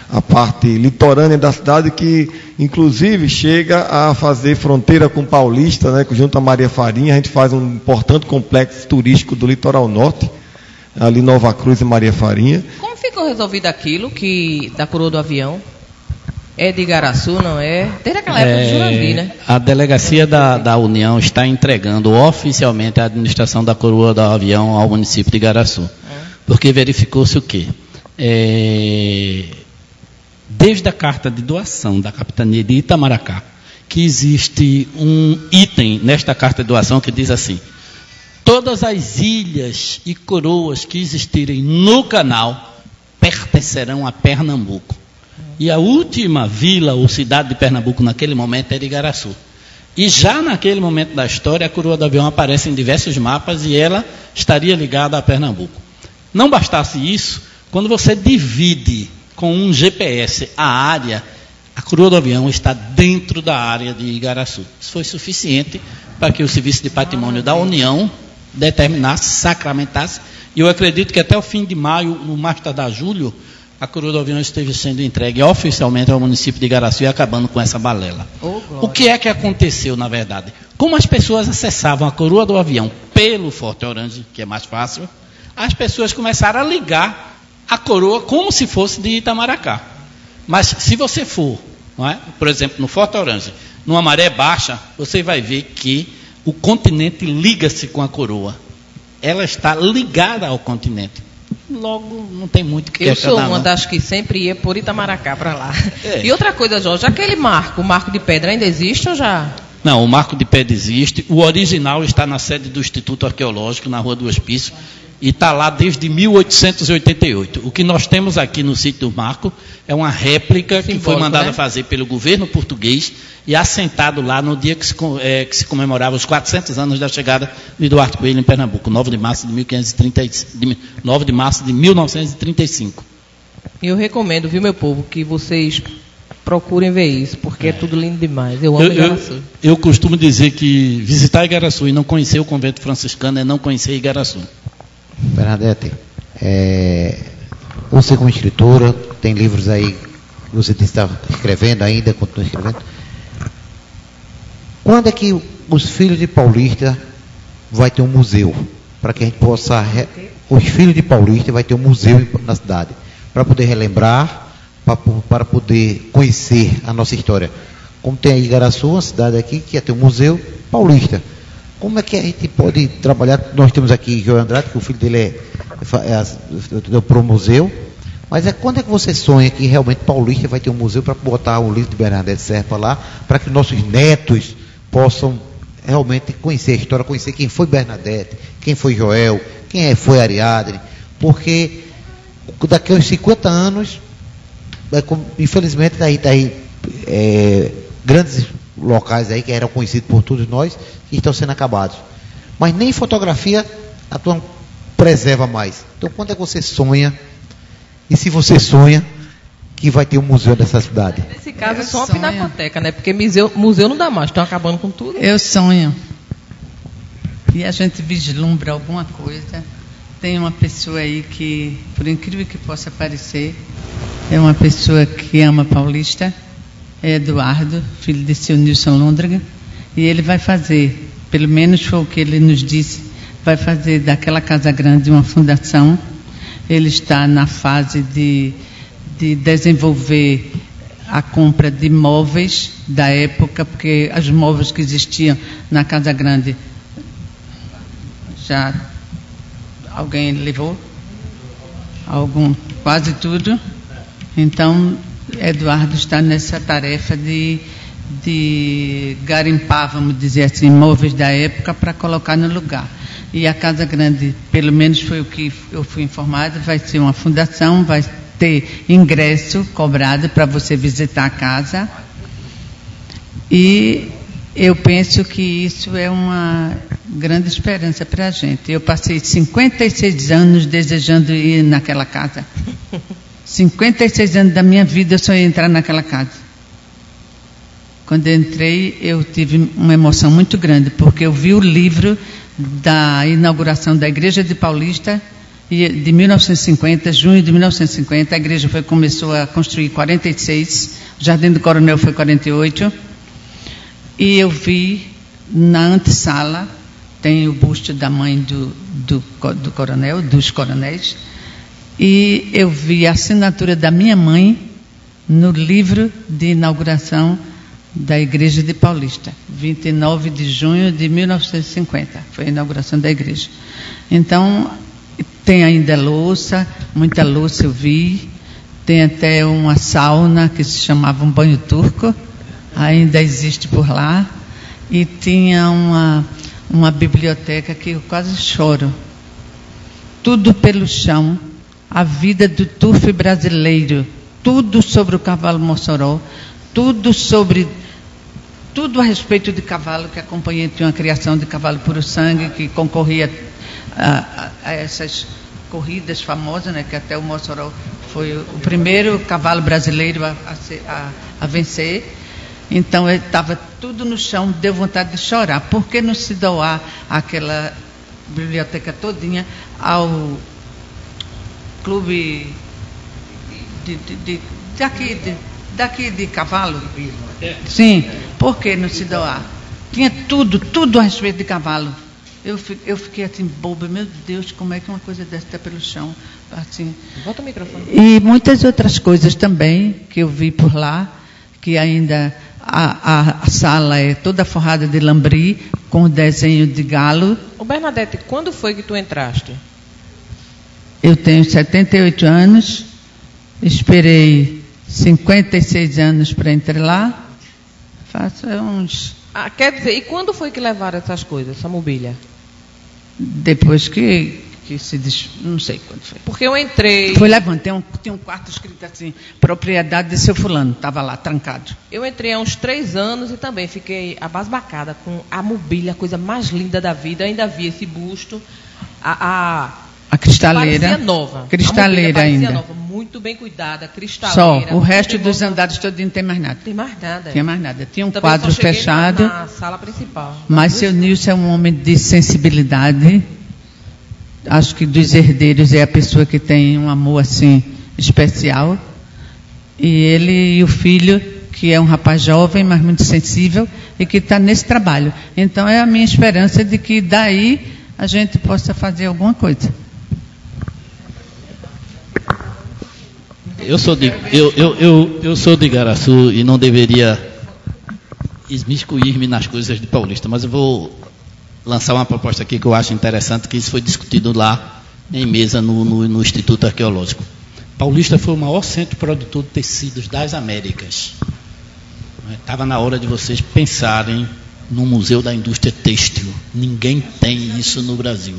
a parte litorânea da cidade que, inclusive, chega a fazer fronteira com Paulista, né? Junto a Maria Farinha, a gente faz um importante complexo turístico do litoral norte, ali Nova Cruz e Maria Farinha. Como ficou resolvido aquilo da Coroa do Avião? É de Igaraçu, não é? Desde aquela época de Jurandir, né? A delegacia da União está entregando oficialmente a administração da Coroa do Avião ao município de Igaraçu. Porque verificou-se o quê? Desde a carta de doação da capitania de Itamaracá, que existe um item nesta carta de doação que diz assim: todas as ilhas e coroas que existirem no canal pertencerão a Pernambuco. E a última vila ou cidade de Pernambuco naquele momento era Igaraçu. E já naquele momento da história, a Coroa do Avião aparece em diversos mapas e ela estaria ligada a Pernambuco. Não bastasse isso, quando você divide com um GPS a área, a Coroa do Avião está dentro da área de Igaraçu. Isso foi suficiente para que o Serviço de Patrimônio da União determinasse, sacramentasse, e eu acredito que até o fim de maio, no mais tardar julho, a Coroa do Avião esteve sendo entregue oficialmente ao município de Igaraçu e acabando com essa balela. O que é que aconteceu, na verdade? Como as pessoas acessavam a Coroa do Avião pelo Forte Orange, que é mais fácil, as pessoas começaram a ligar a coroa como se fosse de Itamaracá. Mas se você for, não é? Por exemplo, no Forte Orange, numa maré baixa, você vai ver que o continente liga-se com a coroa. Ela está ligada ao continente. Logo, não tem muito o que questionar. Eu sou uma das que sempre ia por Itamaracá para lá. E outra coisa, Jorge, aquele o marco de pedra ainda existe ou já? Não, o marco de pedra existe. O original está na sede do Instituto Arqueológico, na Rua do Hospício, e está lá desde 1888. O que nós temos aqui no sítio do marco é uma réplica que foi mandada fazer pelo governo português e assentado lá no dia que se comemorava os 400 anos da chegada de Eduardo Coelho em Pernambuco, 9 de março de 1935. Eu recomendo, viu, meu povo, que vocês procurem ver isso, porque é tudo lindo demais. Eu amo Igaraçu. Eu costumo dizer que visitar Igaraçu e não conhecer o convento franciscano é não conhecer Igaraçu. Bernadette, você como escritora, tem livros aí, você está escrevendo ainda, continua escrevendo. Quando é que os filhos de Paulista vai ter um museu? Para que a gente possa... Os filhos de Paulista vai ter um museu na cidade, para poder relembrar, para poder conhecer a nossa história. como tem aí Igaraçu, uma cidade aqui que ia ter um museu paulista. Como é que a gente pode trabalhar? Nós temos aqui João Andrade, que o filho dele é pro museu. Mas quando é que você sonha que realmente Paulista vai ter um museu para botar o livro de Bernadette Serpa lá, para que nossos netos possam realmente conhecer a história, conhecer quem foi Bernadette, quem foi Joel, quem foi Ariadne, porque daqui a uns 50 anos, infelizmente, grandes locais aí que eram conhecidos por todos nós, que estão sendo acabados. Mas nem fotografia a turma preserva mais. Então, quando é que você sonha? E se você sonha que vai ter um museu dessa cidade? Nesse caso, só uma pinacoteca, né? Porque museu não dá mais, estão acabando com tudo. Eu sonho. E a gente vislumbra alguma coisa. Tem uma pessoa aí que, por incrível que possa parecer, é uma pessoa que ama Paulista, é Eduardo, filho de seu Nilson Lôndrega, e ele vai fazer, pelo menos foi o que ele nos disse, vai fazer daquela Casa Grande uma fundação. Ele está na fase de desenvolver a compra de móveis da época, porque os móveis que existiam na Casa Grande já alguém levou, quase tudo. Então, Eduardo está nessa tarefa de garimpar, vamos dizer assim, móveis da época para colocar no lugar. E a Casa Grande, pelo menos foi o que eu fui informada, vai ser uma fundação, vai ter ingresso cobrado para você visitar a casa. E eu penso que isso é uma grande esperança para a gente. Eu passei 56 anos desejando ir naquela casa. 56 anos da minha vida eu só ia entrar naquela casa. Quando eu entrei, eu tive uma emoção muito grande, porque eu vi o livro da inauguração da Igreja de Paulista, de 1950, junho de 1950. A igreja começou a construir em 46, o Jardim do Coronel foi em 48. E eu vi na antessala, tem o busto da mãe do coronel, dos coronéis, e eu vi a assinatura da minha mãe no livro de inauguração da Igreja de Paulista, 29 de junho de 1950, foi a inauguração da igreja. Então, tem ainda louça, muita louça eu vi, tem até uma sauna que se chamava um banho turco, ainda existe por lá, e tinha uma biblioteca que eu quase choro. Tudo pelo chão, a vida do turfe brasileiro, tudo sobre o cavalo Mossoró, tudo a respeito de cavalo, que a companhia tinha uma criação de cavalo puro sangue, que concorria a essas corridas famosas, né, que até o Mossoró foi o primeiro cavalo brasileiro a vencer. Então, ele estava tudo no chão, deu vontade de chorar. Por que não se doar aquela biblioteca todinha ao clube daqui de cavalo? Sim, por que não se doar? Tinha tudo a respeito de cavalo. Eu fiquei assim, boba, meu Deus, como é que uma coisa dessa está pelo chão? Assim. Volta o microfone. E muitas outras coisas também que eu vi por lá, que ainda a sala é toda forrada de lambri, com o desenho de galo. Ô Bernadette, quando foi que tu entraste? Eu tenho 78 anos, esperei 56 anos para entrar lá, faço uns... quer dizer, e quando foi que levaram essas coisas, essa mobília? Depois que se diz, não sei quando foi. Porque eu entrei... Foi levando, tinha um quarto escrito assim, propriedade de seu fulano, estava lá, trancado. Eu entrei há uns 3 anos e também fiquei abasbacada com a mobília, a coisa mais linda da vida. Eu ainda vi esse busto, a cristaleira. Parecia nova. Cristaleira ainda. Nova, muito bem cuidada, cristaleira. Só, o resto dos andares todos não tem mais nada. Tem mais nada. Tinha mais nada. Tinha um também quadro fechado. Na sala principal. Mas seu Nilson é um homem de sensibilidade. Acho que dos herdeiros é a pessoa que tem um amor assim especial. E ele e o filho, que é um rapaz jovem, mas muito sensível, e que está nesse trabalho. Então é a minha esperança de que daí a gente possa fazer alguma coisa. Eu sou de Igaraçu e não deveria esmiscuir-me nas coisas de Paulista, mas eu vou lançar uma proposta aqui que eu acho interessante, que isso foi discutido lá em mesa no Instituto Arqueológico. Paulista foi o maior centro produtor de tecidos das Américas. Estava na hora de vocês pensarem no Museu da Indústria Têxtil. Ninguém tem isso no Brasil.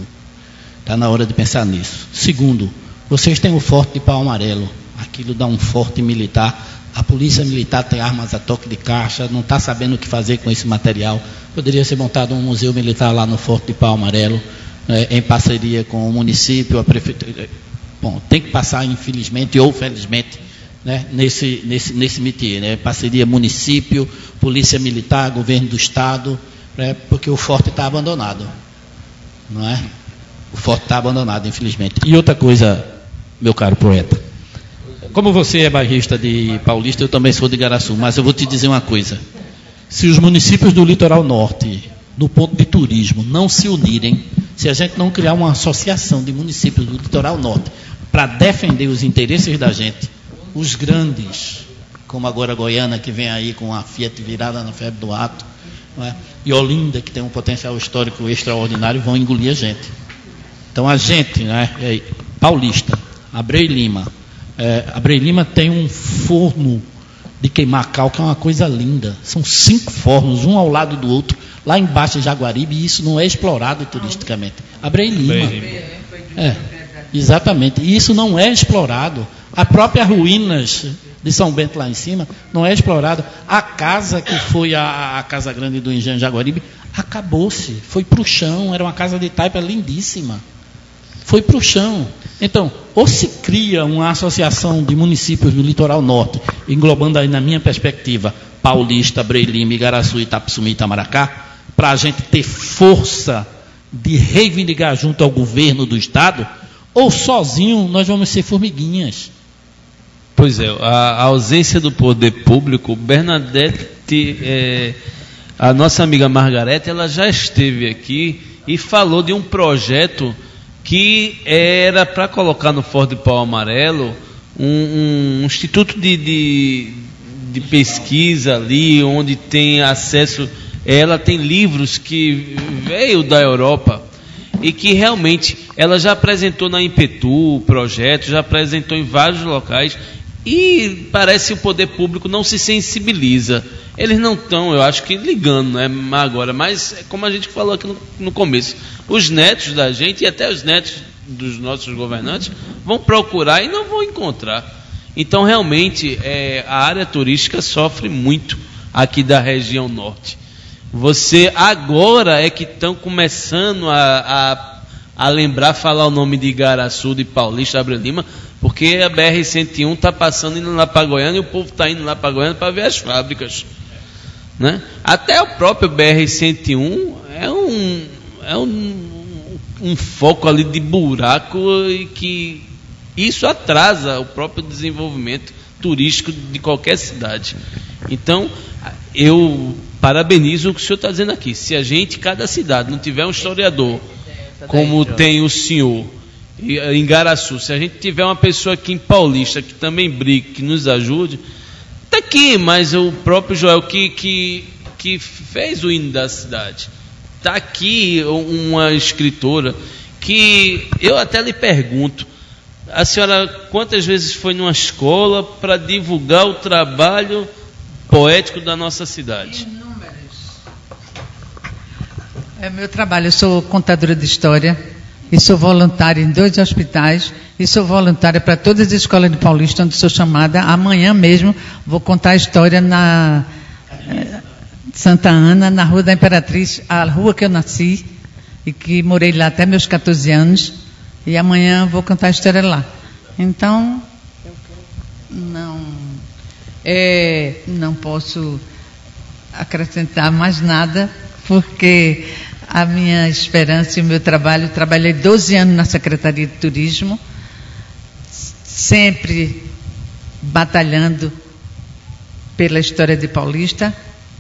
Está na hora de pensar nisso. Segundo, vocês têm o Forte de Pau Amarelo. Aquilo dá um forte militar. A polícia militar tem armas a toque de caixa, não está sabendo o que fazer com esse material. Poderia ser montado um museu militar lá no Forte de Pau Amarelo, em parceria com o município, a prefeitura. Bom, tem que passar, infelizmente ou felizmente, né, nesse métier, né, parceria município, polícia militar, governo do estado, né, porque o forte está abandonado, não é? O forte está abandonado, infelizmente. E outra coisa, meu caro poeta, como você é bairrista de Paulista, eu também sou de Igaraçu, mas eu vou te dizer uma coisa: se os municípios do litoral norte, do ponto de turismo, não se unirem, se a gente não criar uma associação de municípios do litoral norte para defender os interesses da gente, os grandes, como agora Goiânia, que vem aí com a Fiat virada na febre do ato, não é? E Olinda, que tem um potencial histórico extraordinário, vão engolir a gente. Então a gente, né, Paulista, Abreu e Lima, Abreu e Lima tem um forno de queimar cal, que é uma coisa linda. São 5 fornos, um ao lado do outro, lá embaixo de Jaguaribe, e isso não é explorado turisticamente. Abreu e Lima. Exatamente. E isso não é explorado. A própria ruínas de São Bento lá em cima não é explorado. A casa que foi a Casa Grande do Engenho Jaguaribe acabou-se. Foi para o chão. Era uma casa de taipa lindíssima. Foi para o chão. Então, ou se cria uma associação de municípios do litoral norte, englobando aí, na minha perspectiva, Paulista, Abreu e Lima, Igaraçu, Itapissumi e Itamaracá, para a gente ter força de reivindicar junto ao governo do estado, ou sozinho nós vamos ser formiguinhas. Pois é, a ausência do poder público, Bernadette, a nossa amiga Margarete, ela já esteve aqui e falou de um projeto que era para colocar no Forte de Pau Amarelo um instituto de pesquisa ali, onde tem acesso, ela tem livros que veio da Europa e que realmente ela já apresentou na Impetu o projeto, já apresentou em vários locais, e parece que o poder público não se sensibiliza. Eles não estão, eu acho que ligando, né, agora, mas como a gente falou aqui no começo, os netos da gente e até os netos dos nossos governantes vão procurar e não vão encontrar. Então realmente a área turística sofre muito aqui da região norte. Você agora é que estão começando a lembrar, falar o nome de Igaraçu, de Paulista, Abreu e Lima, porque a BR-101 está passando, indo lá para Goiânia, e o povo está indo lá para Goiânia para ver as fábricas, né? Até o próprio BR-101 é um foco ali de buraco, e que isso atrasa o próprio desenvolvimento turístico de qualquer cidade. Então, eu parabenizo o que o senhor está dizendo aqui. Se a gente, cada cidade, não tiver um historiador como tem o senhor em Igaraçu, se a gente tiver uma pessoa aqui em Paulista que também brigue, que nos ajude, está aqui, mas o próprio Joel que fez o hino da cidade. Está aqui uma escritora que eu até lhe pergunto, a senhora quantas vezes foi numa escola para divulgar o trabalho poético da nossa cidade? Inúmeras. É meu trabalho, eu sou contadora de história e sou voluntária em 2 hospitais e sou voluntária para todas as escolas de Paulista, onde sou chamada. Amanhã mesmo vou contar a história na Santa Ana, na Rua da Imperatriz, a rua que eu nasci e que morei lá até meus 14 anos, e amanhã vou contar a história lá. Então, não posso acrescentar mais nada, porque a minha esperança e o meu trabalho, trabalhei 12 anos na Secretaria de Turismo, sempre batalhando pela história de Paulista,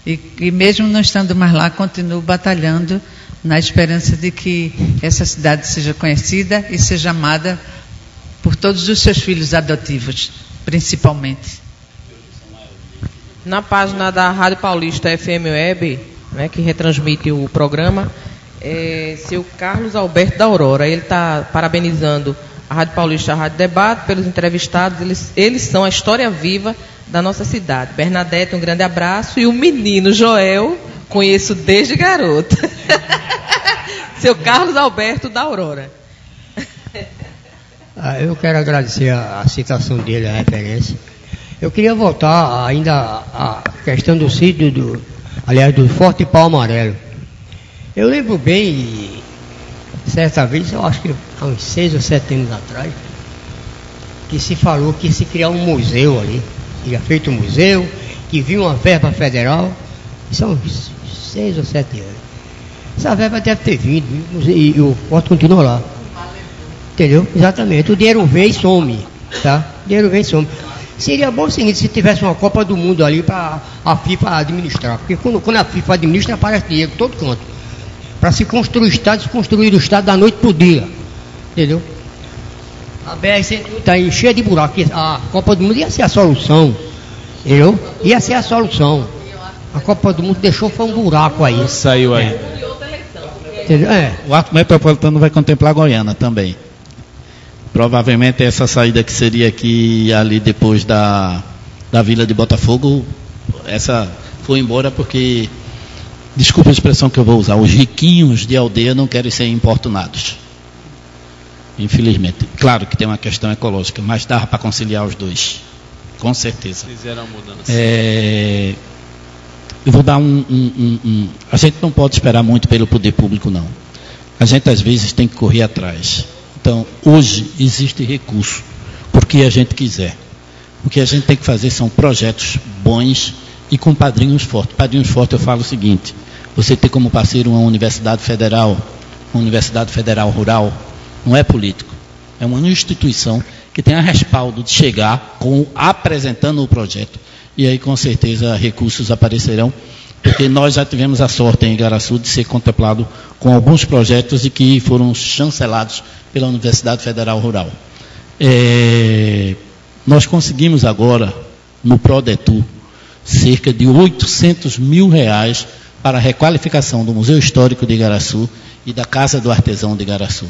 e mesmo não estando mais lá, continuo batalhando na esperança de que essa cidade seja conhecida e seja amada por todos os seus filhos adotivos, principalmente. Na página da Rádio Paulista FM Web, né, que retransmite o programa, seu Carlos Alberto da Aurora. Ele está parabenizando a Rádio Paulista, a Rádio Debate, pelos entrevistados. Eles são a história viva da nossa cidade. Bernadette, um grande abraço. E o menino Joel, conheço desde garoto. Seu Carlos Alberto da Aurora. Eu quero agradecer a citação dele, a referência. Eu queria voltar ainda à questão do sítio, do Forte Pau Amarelo. Eu lembro bem, certa vez, eu acho que há uns 6 ou 7 anos atrás, que se falou que se criar um museu ali. Tinha feito um museu, que viu uma verba federal, são 6 ou 7 anos. Essa verba deve ter vindo, e o Forte continua lá. Entendeu? Exatamente. O dinheiro vem e some, tá? O dinheiro vem e some. Seria bom o seguinte, se tivesse uma Copa do Mundo ali para a FIFA administrar, porque quando a FIFA administra, aparece dinheiro de todo canto. Para se construir o estado da noite pro dia. Entendeu? A BR-101 está aí cheia de buracos. A Copa do Mundo ia ser a solução. Entendeu? Ia ser a solução. A Copa do Mundo deixou foi um buraco aí. Saiu aí. Entendeu? O ato metropolitano vai contemplar Goiânia também. Provavelmente essa saída que seria aqui ali depois da Vila de Botafogo, essa foi embora porque, desculpa a expressão que eu vou usar, os riquinhos de aldeia não querem ser importunados. Infelizmente. Claro que tem uma questão ecológica, mas dá para conciliar os dois. Com certeza. Fizeram a mudança. Eu vou dar A gente não pode esperar muito pelo poder público, não. A gente, às vezes, tem que correr atrás. Então, hoje, existe recurso, porque a gente quiser. O que a gente tem que fazer são projetos bons e com padrinhos fortes. Padrinhos fortes, eu falo o seguinte: você ter como parceiro uma universidade federal rural, não é político. É uma instituição que tem a respaldo de chegar apresentando o projeto. E aí, com certeza, recursos aparecerão, porque nós já tivemos a sorte em Igaraçu de ser contemplado com alguns projetos e que foram chancelados pela Universidade Federal Rural. Nós conseguimos agora, no Prodetur, cerca de R$800 mil para a requalificação do Museu Histórico de Igaraçu e da Casa do Artesão de Igaraçu.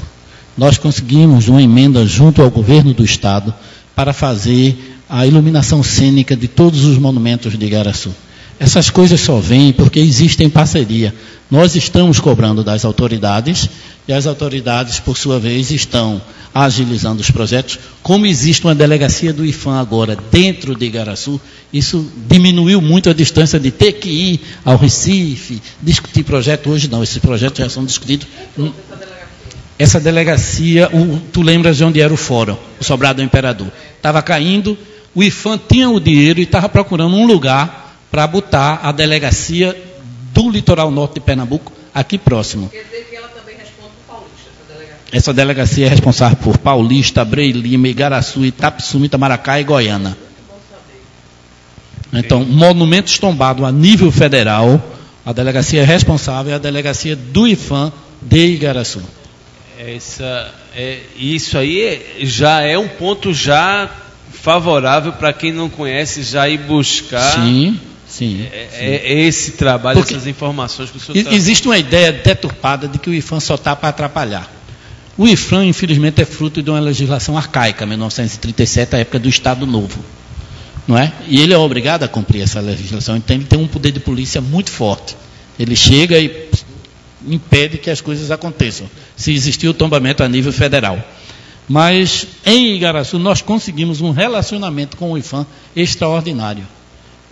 Nós conseguimos uma emenda junto ao governo do Estado para fazer a iluminação cênica de todos os monumentos de Igaraçu. Essas coisas só vêm porque existem parceria. Nós estamos cobrando das autoridades e as autoridades, por sua vez, estão agilizando os projetos. Como existe uma delegacia do IFAM agora dentro de Igaraçu, isso diminuiu muito a distância de ter que ir ao Recife, discutir projeto. Hoje não, esses projetos já são discutidos. Essa delegacia, tu lembras de onde era o fórum, o Sobrado do Imperador? Estava caindo, o IFAM tinha o dinheiro e estava procurando um lugar para botar a delegacia do litoral norte de Pernambuco aqui próximo. Quer dizer que ela também responde por Paulista, essa delegacia? Essa delegacia é responsável por Paulista, Abreu Lima, Igaraçu, Itapissuma, Itamaracá e Goiânia. Então, monumentos tombados a nível federal, a delegacia é responsável é a delegacia do IFAM de Igaraçu. Isso aí já é um ponto já favorável para quem não conhece já ir buscar. Sim. Esse trabalho, porque essas informações que o senhor está... Existe uma ideia deturpada de que o IFAM só está para atrapalhar. O IFAM, infelizmente, é fruto de uma legislação arcaica, 1937, a época do Estado Novo. Não é? E ele é obrigado a cumprir essa legislação, então ele tem um poder de polícia muito forte. Ele chega e impede que as coisas aconteçam, se existir o tombamento a nível federal. Mas, em Igaraçu, nós conseguimos um relacionamento com o IFAM extraordinário.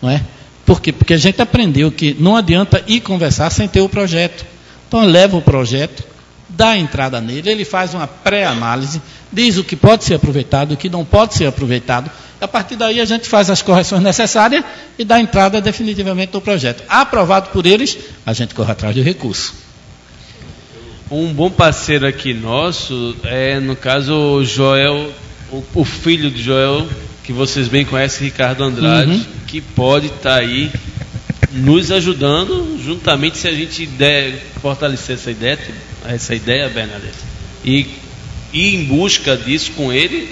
Não é? Por quê? Porque a gente aprendeu que não adianta ir conversar sem ter o projeto. Então, leva o projeto, dá a entrada nele, ele faz uma pré-análise, diz o que pode ser aproveitado, o que não pode ser aproveitado. A partir daí, a gente faz as correções necessárias e dá a entrada definitivamente no projeto. Aprovado por eles, a gente corre atrás do recurso. Um bom parceiro aqui nosso é, no caso, o Joel, o filho de Joel, que vocês bem conhecem, Ricardo Andrade, que pode estar aí nos ajudando, juntamente, se a gente fortalecer essa ideia, Bernadette, e ir em busca disso com ele,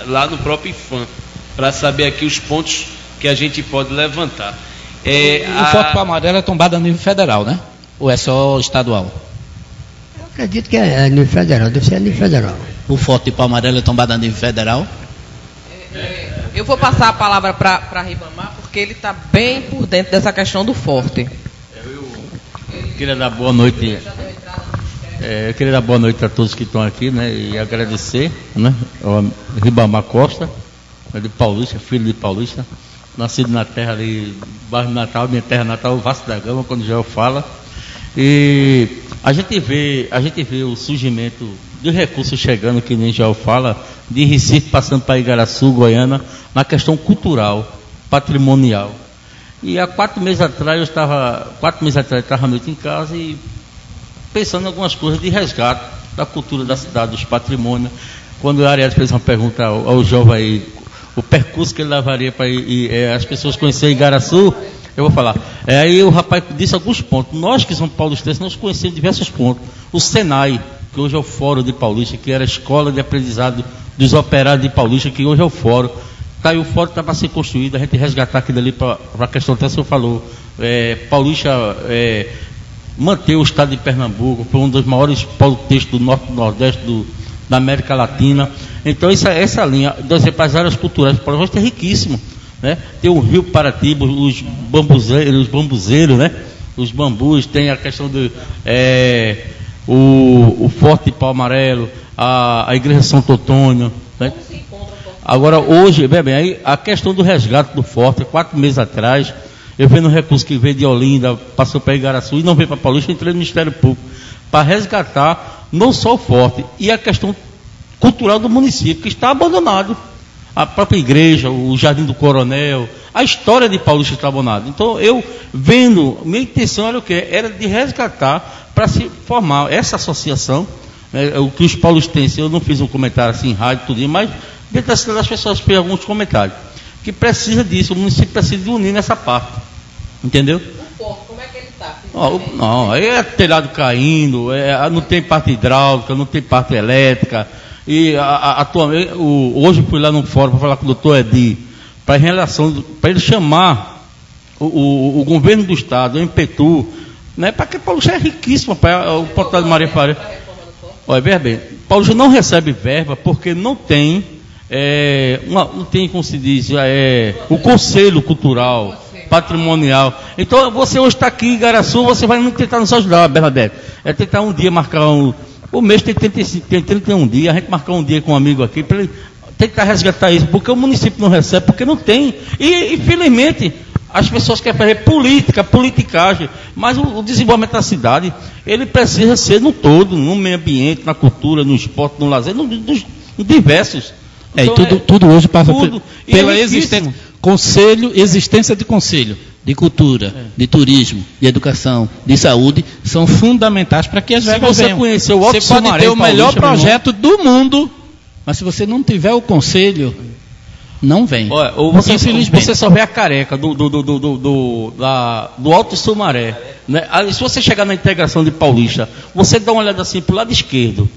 lá no próprio IFAM, para saber aqui os pontos que a gente pode levantar. O Forte Palmarelo é tombado a nível federal, né? Ou é só estadual? Eu acredito que é a nível federal, deve ser a nível federal. O Forte Palmarelo é tombado a nível federal? Eu vou passar a palavra para Ribamar, porque ele está bem por dentro dessa questão do Forte. Eu queria dar boa noite. Eu queria dar boa noite a todos que estão aqui, né? E agradecer, né? Ao Ribamar Costa, de Paulista, filho de Paulista, nascido na terra ali, bairro Natal, minha terra natal, Vasco da Gama, quando Joel fala. E a gente vê o surgimento de recursos chegando, que nem Joel fala, de Recife passando para Igaraçu, Goiânia, na questão cultural, patrimonial. E há 4 meses atrás eu estava à noite em casa e pensando em algumas coisas de resgate da cultura da cidade, dos patrimônios. Quando o Ariel fez uma pergunta ao jovem aí, o percurso que ele levaria para as pessoas conhecerem Igaraçu, eu vou falar. Aí o rapaz disse alguns pontos. Nós que somos paulistenses, nós conhecemos diversos pontos. O Senai, que hoje é o Fórum de Paulista, que era a escola de aprendizado dos operários de Paulista, que hoje é o Fórum. Tá aí, o Fórum está para ser construído, a gente resgatar aquilo ali para a questão que o senhor falou. Paulista manter o estado de Pernambuco, foi um dos maiores polos textos do norte e nordeste da América Latina. Então essa linha das áreas culturais do Paulista é riquíssima, né? Tem o Rio Paratiba, os bambuzeiros, né? Os bambus, tem a questão do o Forte Palmarelo, a Igreja Santo Antônio, né? Agora hoje, bem, aí a questão do resgate do Forte, 4 meses atrás, eu vendo um recurso que veio de Olinda, passou para Igaraçu e não veio para Paulista, eu entrei no Ministério Público para resgatar não só o Forte, e a questão cultural do município, que está abandonado. A própria igreja, o Jardim do Coronel, a história de Paulista está abandonada. Então, eu vendo, minha intenção era o quê? Era de resgatar para se formar essa associação, né, o que os paulistenses, eu não fiz um comentário assim em rádio, tudo, mas dentro da cidade as pessoas fez alguns comentários, que precisa disso, o município precisa de unir nessa parte, entendeu? O Forte, como é que ele está? Não, aí é telhado caindo, não tem parte hidráulica, não tem parte elétrica. E atualmente, hoje fui lá no fórum para falar com o doutor Edi, para ele chamar o governo do estado, o Impetu, né, para que Paulista é riquíssimo, para o portal de Maria Faria. Olha, veja bem, Paulista não recebe verba porque não tem, não tem, como se diz, o conselho cultural, patrimonial. Então, você hoje está aqui em Igaraçu, você vai tentar nos ajudar, Bernadette. É tentar um dia marcar o mês tem 31 dias, a gente marcar um dia com um amigo aqui para ele tentar resgatar isso, porque o município não recebe, porque não tem. E infelizmente, as pessoas querem fazer politicagem, mas o desenvolvimento da cidade, ele precisa ser no todo, no meio ambiente, na cultura, no esporte, no lazer, nos diversos. Então, tudo hoje passa pela existência de conselho de cultura, de turismo, de educação, de saúde, são fundamentais para que as verbas venham. Você pode ter o melhor projeto do mundo, mas se você não tiver o conselho, não vem. Olha, você só vê a careca do Alto Sumaré, né? Se você chegar na integração de Paulista, você dá uma olhada assim para o lado esquerdo.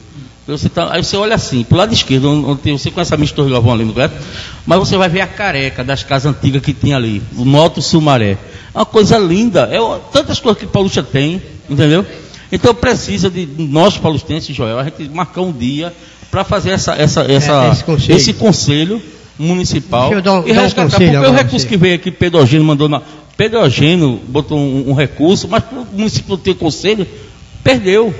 Aí você olha assim, para o lado esquerdo, onde você conhece a Mistura Galvão ali, não é? Mas você vai ver a careca das casas antigas que tinha ali, no Alto Sumaré. É uma coisa linda, tantas coisas que Paulista tem, entendeu? Então precisa de nós paulistenses, Joel, a gente marcar um dia para fazer esse conselho municipal e resgatar, porque o recurso que veio aqui, Pedro Eugênio botou um recurso, mas o município não tem conselho, perdeu.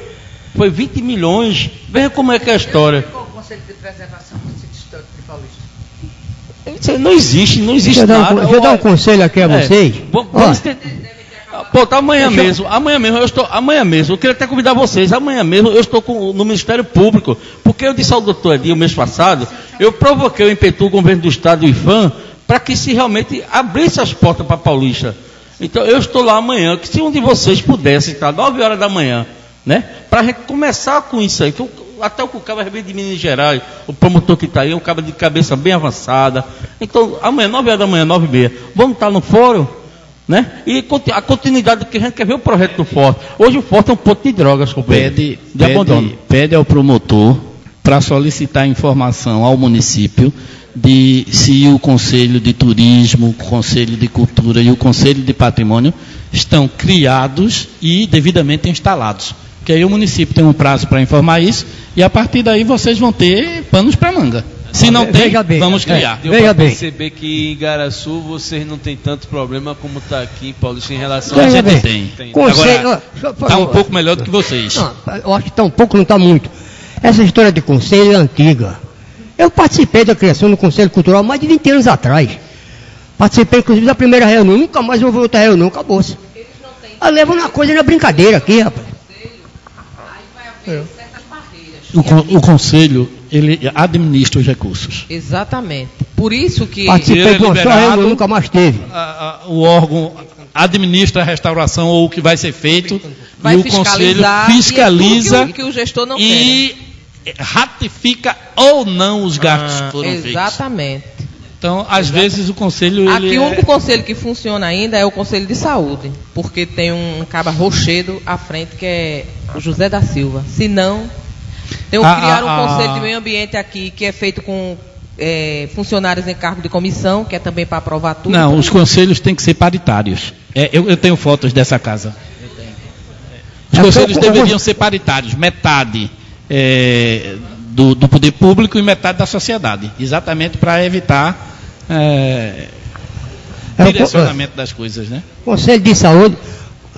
Foi 20 milhões. Veja como é que é a história. Qual o Conselho de Preservação do Sítio Histórico de Paulista? Não existe nada. Deixa eu dar um conselho aqui a vocês. Vamos ter... Tá amanhã mesmo, eu queria até convidar vocês, amanhã mesmo eu estou no Ministério Público, porque eu disse ao doutor Edi, o mês passado, eu provoquei o Impetu, o governo do estado e o IFAM, para que se realmente abrisse as portas para Paulista. Então eu estou lá amanhã, que se um de vocês pudesse estar 9 horas da manhã, né? Para a gente começar com isso aí, que até o cabo veio de Minas Gerais, o promotor que está aí, um cabo de cabeça bem avançada. Então, amanhã, 9 horas da manhã, 9h30, vamos estar no fórum, né? E a continuidade do que a gente quer ver o projeto do Forte. Hoje o Forte é um ponto de drogas, companheiro. Pede ao promotor para solicitar informação ao município de se o Conselho de Turismo, o Conselho de Cultura e o Conselho de Patrimônio estão criados e devidamente instalados. Porque aí o município tem um prazo para informar isso e a partir daí vocês vão ter panos para manga. Se não tem, vamos criar. Deu para perceber que em Igaraçu vocês não tem tanto problema como está aqui em Paulista em relação a gente tem. Agora, está um pouco melhor do que vocês. Não, eu acho que está um pouco, não está muito. Essa história de conselho é antiga. Eu participei da criação do Conselho Cultural mais de 20 anos atrás. Participei, inclusive, da primeira reunião. Nunca mais houve outra reunião, acabou-se. Eu levo uma coisa na brincadeira aqui, rapaz. O Conselho, ele administra os recursos. Exatamente. Por isso que... Participei de uma só reunião, nunca mais teve. O órgão administra a restauração ou o que vai ser feito. Vai e o Conselho fiscaliza que o gestor não e ratifica ou não os gastos que foram feitos. Exatamente. Então, às vezes, o Conselho... Aqui o único conselho que funciona ainda é o Conselho de Saúde, porque tem um caba rochedo à frente, que é o José da Silva. Se não, tem que criar um Conselho de Meio Ambiente aqui, que é feito com funcionários em cargo de comissão, que é também para aprovar tudo. Não, os conselhos têm que ser paritários. Eu tenho fotos dessa casa. Os conselhos deveriam ser paritários, metade do poder público e metade da sociedade, exatamente para evitar direcionamento das coisas, né? Conselho de Saúde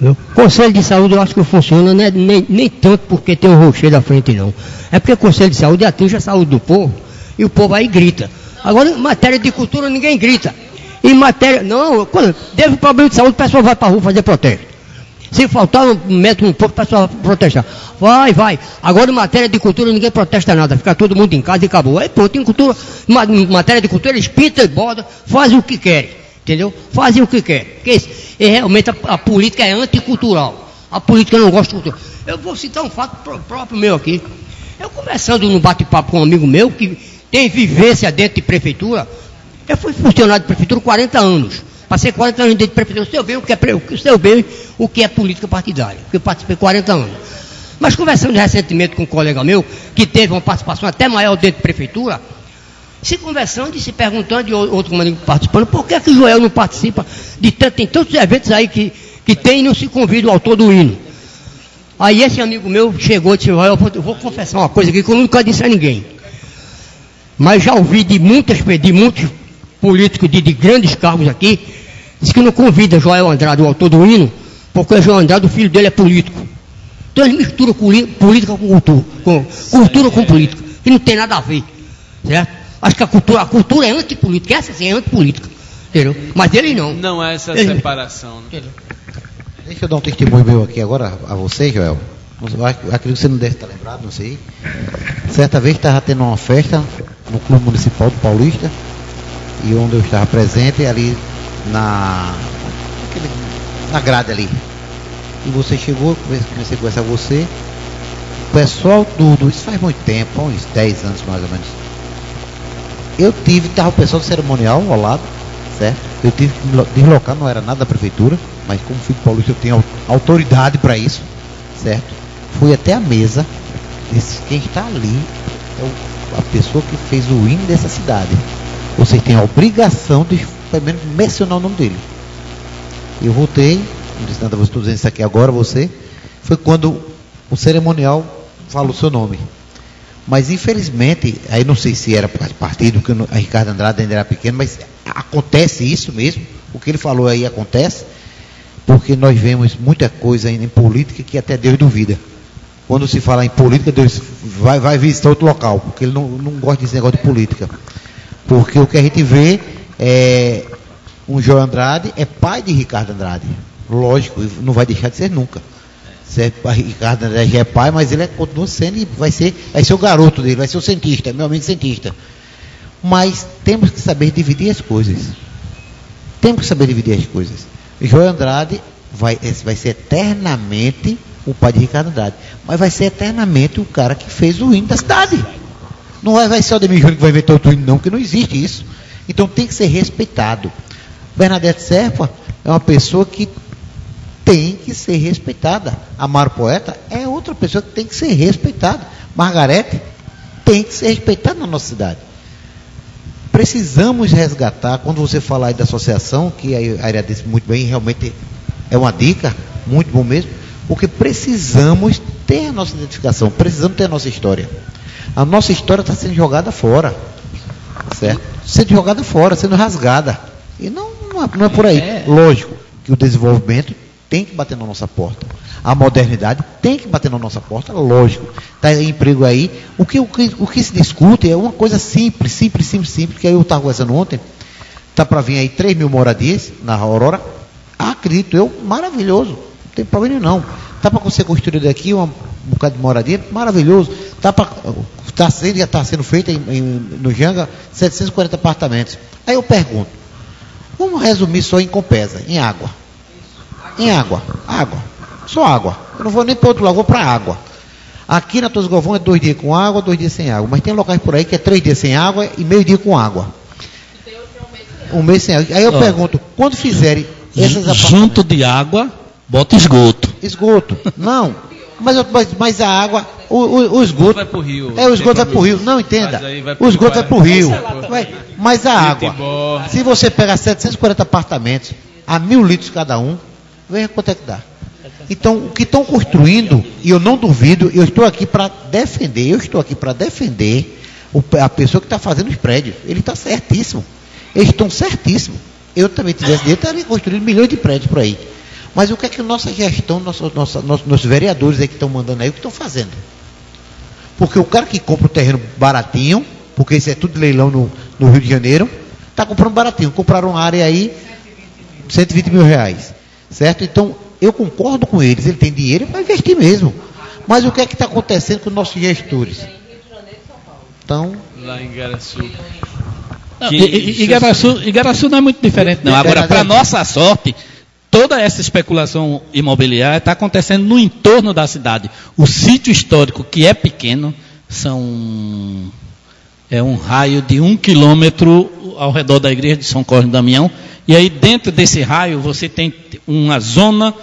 eu acho que funciona nem tanto porque tem um rochedo à frente, não. É porque o Conselho de Saúde atinge a saúde do povo e o povo aí grita. Agora, em matéria de cultura, ninguém grita. Em matéria... Não, quando teve problema de saúde, o pessoal vai para a rua fazer protesto. Se faltar um metro no povo, o pessoal vai protestar. Vai. Agora, em matéria de cultura, ninguém protesta nada. Fica todo mundo em casa e acabou. Aí, pronto, em matéria de cultura, eles pintam e bordam, fazem o que querem. Entendeu? Fazem o que querem. Porque realmente a política é anticultural. A política não gosta de cultura. Eu vou citar um fato próprio meu aqui. Eu conversando num bate-papo com um amigo meu, que tem vivência dentro de prefeitura. Eu fui funcionário de prefeitura 40 anos. Passei 40 anos dentro de prefeitura. Eu sei bem o que é política partidária. Porque eu participei 40 anos. Mas conversando recentemente com um colega meu, que teve uma participação até maior dentro de prefeitura, se conversando e se perguntando, e outro comigo participando, por que o Joel não participa tem tantos eventos aí que tem e não se convida o autor do hino. Aí esse amigo meu chegou e disse, Joel, eu vou confessar uma coisa aqui que eu nunca disse a ninguém. Mas já ouvi de muitos políticos de grandes cargos aqui, diz que não convida Joel Andrade, o autor do hino, porque o Joel Andrade, o filho dele é político. Então ele mistura política com cultura, cultura com política, que não tem nada a ver, certo? Acho que a cultura é antipolítica, essa sim é antipolítica, entendeu? Mas ele não. Não há essa separação, né? Deixa eu dar um testemunho meu aqui agora a você, Joel. Acredito que você não deve estar lembrado, não sei. Certa vez estava tendo uma festa no Clube Municipal do Paulista, e onde eu estava presente, ali na grade ali. E você chegou, comecei a conversar com você. O pessoal isso faz muito tempo, uns 10 anos mais ou menos. Estava o pessoal do cerimonial ao lado, certo? Eu tive que deslocar, não era nada da prefeitura, mas como filho paulista eu tenho autoridade para isso, certo? Fui até a mesa, disse, quem está ali é a pessoa que fez o hino dessa cidade. Vocês têm a obrigação de, pelo menos, mencionar o nome dele. Eu voltei, não disse nada, estou dizendo isso aqui agora, você. Foi quando o cerimonial falou o seu nome. Mas, infelizmente, aí não sei se era partido, porque a Ricardo Andrade ainda era pequeno, mas acontece isso mesmo. O que ele falou aí acontece, porque nós vemos muita coisa ainda em política que até Deus duvida. Quando se fala em política, Deus vai visitar outro local, porque ele não gosta desse negócio de política. Porque o que a gente vê é um João Andrade é pai de Ricardo Andrade. Lógico, não vai deixar de ser nunca. Ricardo Andrade já é pai, mas ele continua sendo e vai ser o garoto dele, vai ser o cientista, meu amigo cientista. Mas temos que saber dividir as coisas. João Andrade vai ser eternamente o pai de Ricardo Andrade, mas vai ser eternamente o cara que fez o hino da cidade. Não vai ser o Ademir Júnior que vai inventar outro hino, não, porque não existe isso. Então tem que ser respeitado. Bernadette Serpa é uma pessoa que tem que ser respeitada. Amaro Poeta é outra pessoa que tem que ser respeitada. Margarete tem que ser respeitada na nossa cidade. precisamos resgatar, quando você falar aí da associação, que a Ariadne disse muito bem, realmente é uma dica, muito bom mesmo, porque precisamos ter a nossa identificação, precisamos ter a nossa história. A nossa história está sendo jogada fora, certo? Sendo jogada fora, sendo rasgada. E não é por aí. Lógico que o desenvolvimento tem que bater na nossa porta. A modernidade tem que bater na nossa porta, lógico. Está emprego aí. O que se discute é uma coisa simples, que aí eu estava conversando ontem. Está para vir aí 3 mil moradias na Aurora. Acredito eu, maravilhoso. Não tem problema não. Está para ser construído aqui um bocado de moradia, maravilhoso. Já está sendo feito no Janga 740 apartamentos. Aí eu pergunto, vamos resumir só em Compesa, em água. Em água. Só água. Eu não vou nem para outro lugar, vou para água. Aqui na Torres Galvão é 2 dias com água, 2 dias sem água. Mas tem locais por aí que é 3 dias sem água e meio dia com água. Um mês sem água. Aí eu pergunto, quando fizerem esses apartamentos... Junto de água, bota esgoto. Esgoto. Não. Mas a água... O esgoto vai para o rio. O esgoto vai para o rio. Não, entenda. O esgoto vai para o rio. Mas a água... Se você pegar 740 apartamentos, a 1.000 litros cada um, veja quanto é que dá. Então, o que estão construindo, e eu não duvido, eu estou aqui para defender a pessoa que está fazendo os prédios. Ele está certíssimo. Eles estão certíssimos. Eu também tivesse dinheiro, estaria construindo milhões de prédios por aí. Mas o que é que nossa gestão, nossos vereadores aí que estão mandando aí, o que estão fazendo? Porque o cara que compra o terreno baratinho, porque isso é tudo leilão no Rio de Janeiro, está comprando baratinho. Compraram uma área aí, 120 mil reais. Certo? Então, eu concordo com eles. Ele tem dinheiro para investir mesmo. Mas o que é que está acontecendo com os nossos gestores? Então... Lá em Igaraçu. Igaraçu não é muito diferente, não. Agora, para nossa sorte, toda essa especulação imobiliária está acontecendo no entorno da cidade. O sítio histórico, que é pequeno, é um raio de 1 quilômetro ao redor da igreja de São Cosme e Damião. E aí, dentro desse raio, você tem uma zona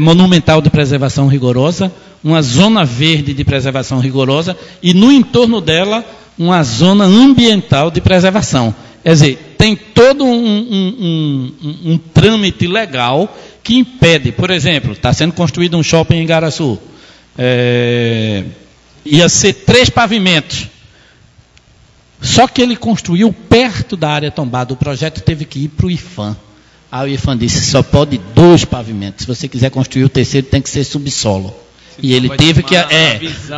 monumental de preservação rigorosa, uma zona verde de preservação rigorosa, e no entorno dela, uma zona ambiental de preservação. Quer dizer, tem todo um trâmite legal que impede, por exemplo, está sendo construído um shopping em Igaraçu, ia ser 3 pavimentos. Só que ele construiu perto da área tombada. O projeto teve que ir para o IFAM. Aí o IFAM disse, só pode 2 pavimentos. Se você quiser construir o terceiro, tem que ser subsolo. E ele teve que...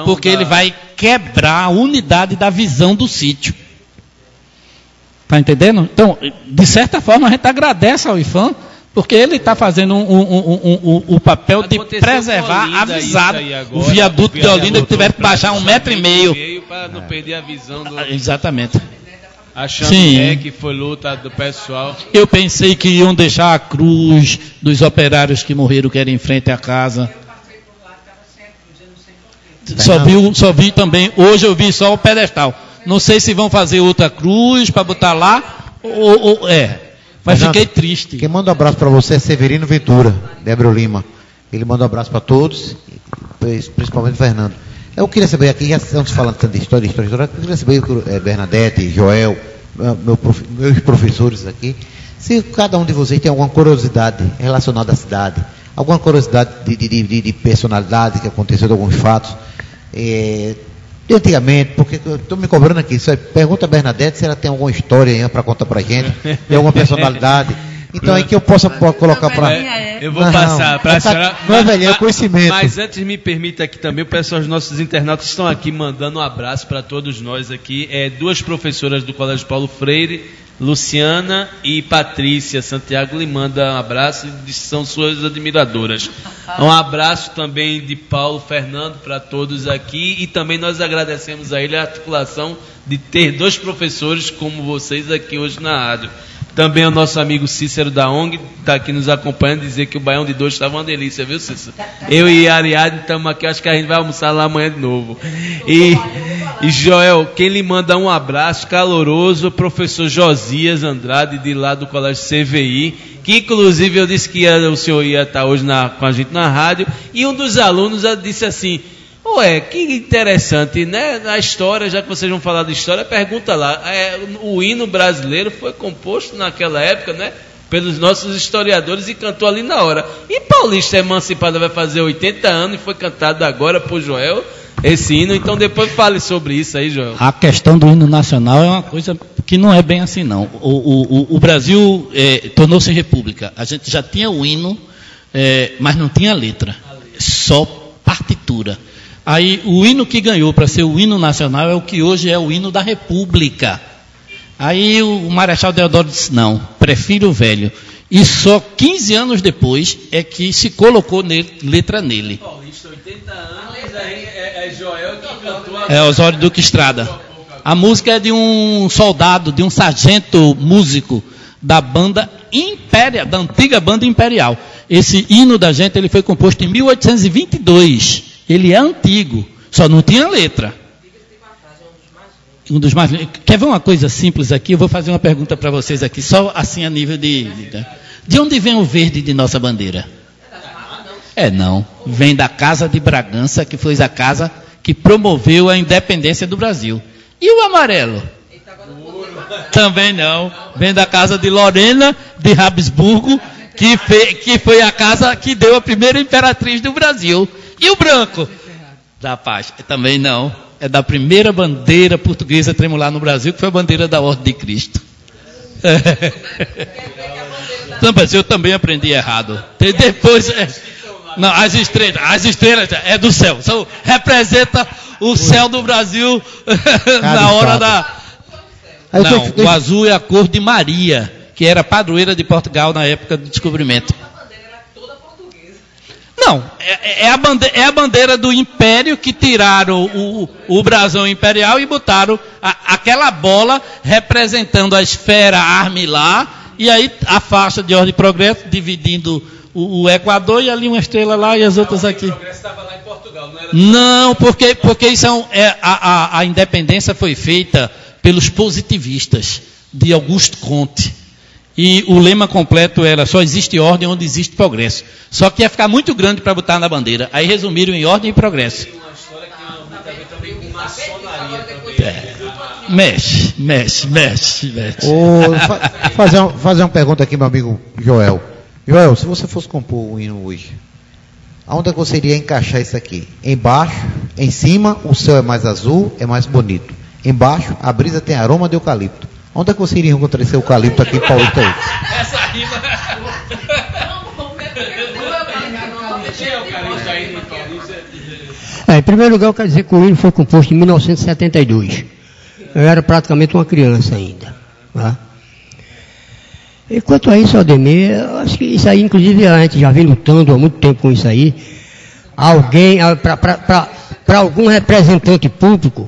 porque ele vai quebrar a unidade da visão do sítio. Está entendendo? Então, de certa forma, a gente agradece ao IFAM, porque ele está fazendo o papel de preservar, avisado, o viaduto de Olinda, que tiver que baixar 1,5 metro. Para não perder a visão do... Exatamente. Achando que foi luta do pessoal. Eu pensei que iam deixar a cruz dos operários que morreram, que era em frente à casa. Só vi também, hoje eu vi só o pedestal. Não sei se vão fazer outra cruz para botar lá, mas fiquei triste. Quem manda um abraço para você é Severino Ventura, Débora Lima. Ele manda um abraço para todos, principalmente o Fernando. Eu queria saber aqui, já estamos falando tanto de história, eu queria saber, Bernadette, Joel, meus professores aqui, se cada um de vocês tem alguma curiosidade relacionada à cidade, alguma curiosidade de personalidade que aconteceu, de alguns fatos, de antigamente, porque eu estou me cobrando aqui, pergunta a Bernadette se ela tem alguma história para contar para a gente, de alguma personalidade. Então aí que eu possa colocar para... Eu vou passar para a senhora... Não é velho, é conhecimento. Mas antes me permita aqui também, o pessoal, os nossos internautas estão aqui mandando um abraço para todos nós aqui. 2 professoras do Colégio Paulo Freire, Luciana e Patrícia Santiago, lhe manda um abraço e são suas admiradoras. Um abraço também de Paulo Fernando para todos aqui, e também nós agradecemos a ele a articulação de ter 2 professores como vocês aqui hoje na rádio. Também o nosso amigo Cícero da ONG está aqui nos acompanhando, dizer que o Baião de 2 estava uma delícia, viu, Cícero? Eu e a Ariadne estamos aqui, acho que a gente vai almoçar lá amanhã de novo. E Joel, quem lhe manda um abraço caloroso, o professor Josias Andrade, de lá do Colégio CVI, que inclusive eu disse que o senhor ia estar hoje com a gente na rádio, e um dos alunos disse assim: Ué, que interessante, né? Na história, já que vocês vão falar de história, pergunta lá. O hino brasileiro foi composto naquela época, né? Pelos nossos historiadores e cantou ali na hora. E Paulista Emancipada vai fazer 80 anos e foi cantado agora por Joel, esse hino. Então depois fale sobre isso aí, Joel. A questão do hino nacional é uma coisa que não é bem assim, não. O Brasil tornou-se república. A gente já tinha o hino, mas não tinha letra, só partitura. Aí o hino que ganhou para ser o hino nacional é o que hoje é o hino da República. Aí o Marechal Deodoro disse, não, prefiro o velho. E só 15 anos depois é que se colocou letra nele. Paulista, 80 anos, é Joel que cantou. É Osório Duque Estrada. A música é de um soldado, de um sargento músico da banda Imperial, da antiga banda Imperial. Esse hino da gente ele foi composto em 1822. Ele é antigo, só não tinha letra. Um dos mais. Quer ver uma coisa simples aqui? Eu vou fazer uma pergunta para vocês aqui, só assim a nível de onde vem o verde de nossa bandeira? Não. Vem da Casa de Bragança, que foi a casa que promoveu a independência do Brasil. E o amarelo? Também não. Vem da Casa de Lorena de Habsburgo, que foi a casa que deu a primeira imperatriz do Brasil. E o branco? Da paz. Também não. É da primeira bandeira portuguesa a tremular no Brasil, que foi a bandeira da Ordem de Cristo. Eu também aprendi errado. Depois, não, as estrelas é do céu. Representa o céu do Brasil na hora da... Não, o azul é a cor de Maria, que era padroeira de Portugal na época do descobrimento. Não, é a bandeira do Império que tiraram o brasão imperial e botaram aquela bola representando a esfera armilar e aí a faixa de ordem e progresso dividindo o Equador e ali uma estrela lá e as outras aqui. O progresso estava lá em Portugal, não era? Não, porque isso a independência foi feita pelos positivistas de Auguste Comte. E o lema completo era, só existe ordem onde existe progresso. Só que ia ficar muito grande para botar na bandeira. Aí resumiram em ordem e progresso. Tem uma história que tem muito a ver também com maçonaria também. Mexe. Fazer uma pergunta aqui, meu amigo Joel. Joel, se você fosse compor um hino hoje, aonde é que você iria encaixar isso aqui? Embaixo, em cima, o céu é mais azul, é mais bonito. Embaixo, a brisa tem aroma de eucalipto. Onde é que você iria encontrar esse eucalipto aqui em Paulista? Essa rima... Em primeiro lugar, eu quero dizer que o hino foi composto em 1972. Eu era praticamente uma criança ainda. Tá? E quanto a isso, Aldemir, eu acho que isso aí, inclusive, a gente já vem lutando há muito tempo com isso aí. Alguém, para algum representante público,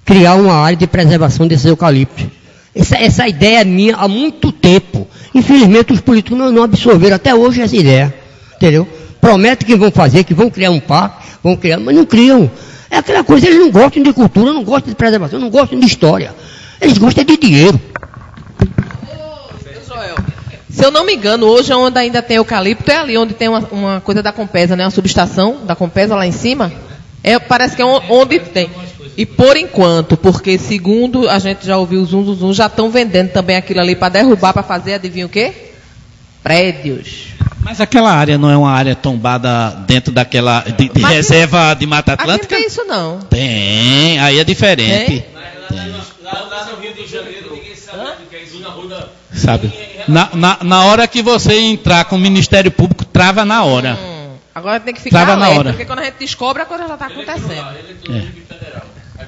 criar uma área de preservação desses eucaliptos. Essa ideia é minha há muito tempo. Infelizmente, os políticos não absorveram até hoje essa ideia. Entendeu? Prometem que vão fazer, que vão criar um parque, mas não criam. É aquela coisa, eles não gostam de cultura, não gostam de preservação, não gostam de história. Eles gostam de dinheiro. Joel, se eu não me engano, hoje onde ainda tem eucalipto, é ali onde tem uma coisa da Compesa, né? Uma subestação da Compesa lá em cima. Parece que é onde tem. E por enquanto, porque segundo a gente já ouviu os zum, já estão vendendo também aquilo ali para derrubar, para fazer, adivinha o quê? Prédios. Mas aquela área não é uma área tombada dentro daquela de reserva de Mata Atlântica? Aqui não tem isso não. Tem, aí é diferente. Lá no Rio de Janeiro, ninguém sabe o que é isso na rua. Sabe? Na hora que você entrar com o Ministério Público, trava na hora. Agora tem que ficar trava alerta, na hora. Porque quando a gente descobre, a coisa já está acontecendo.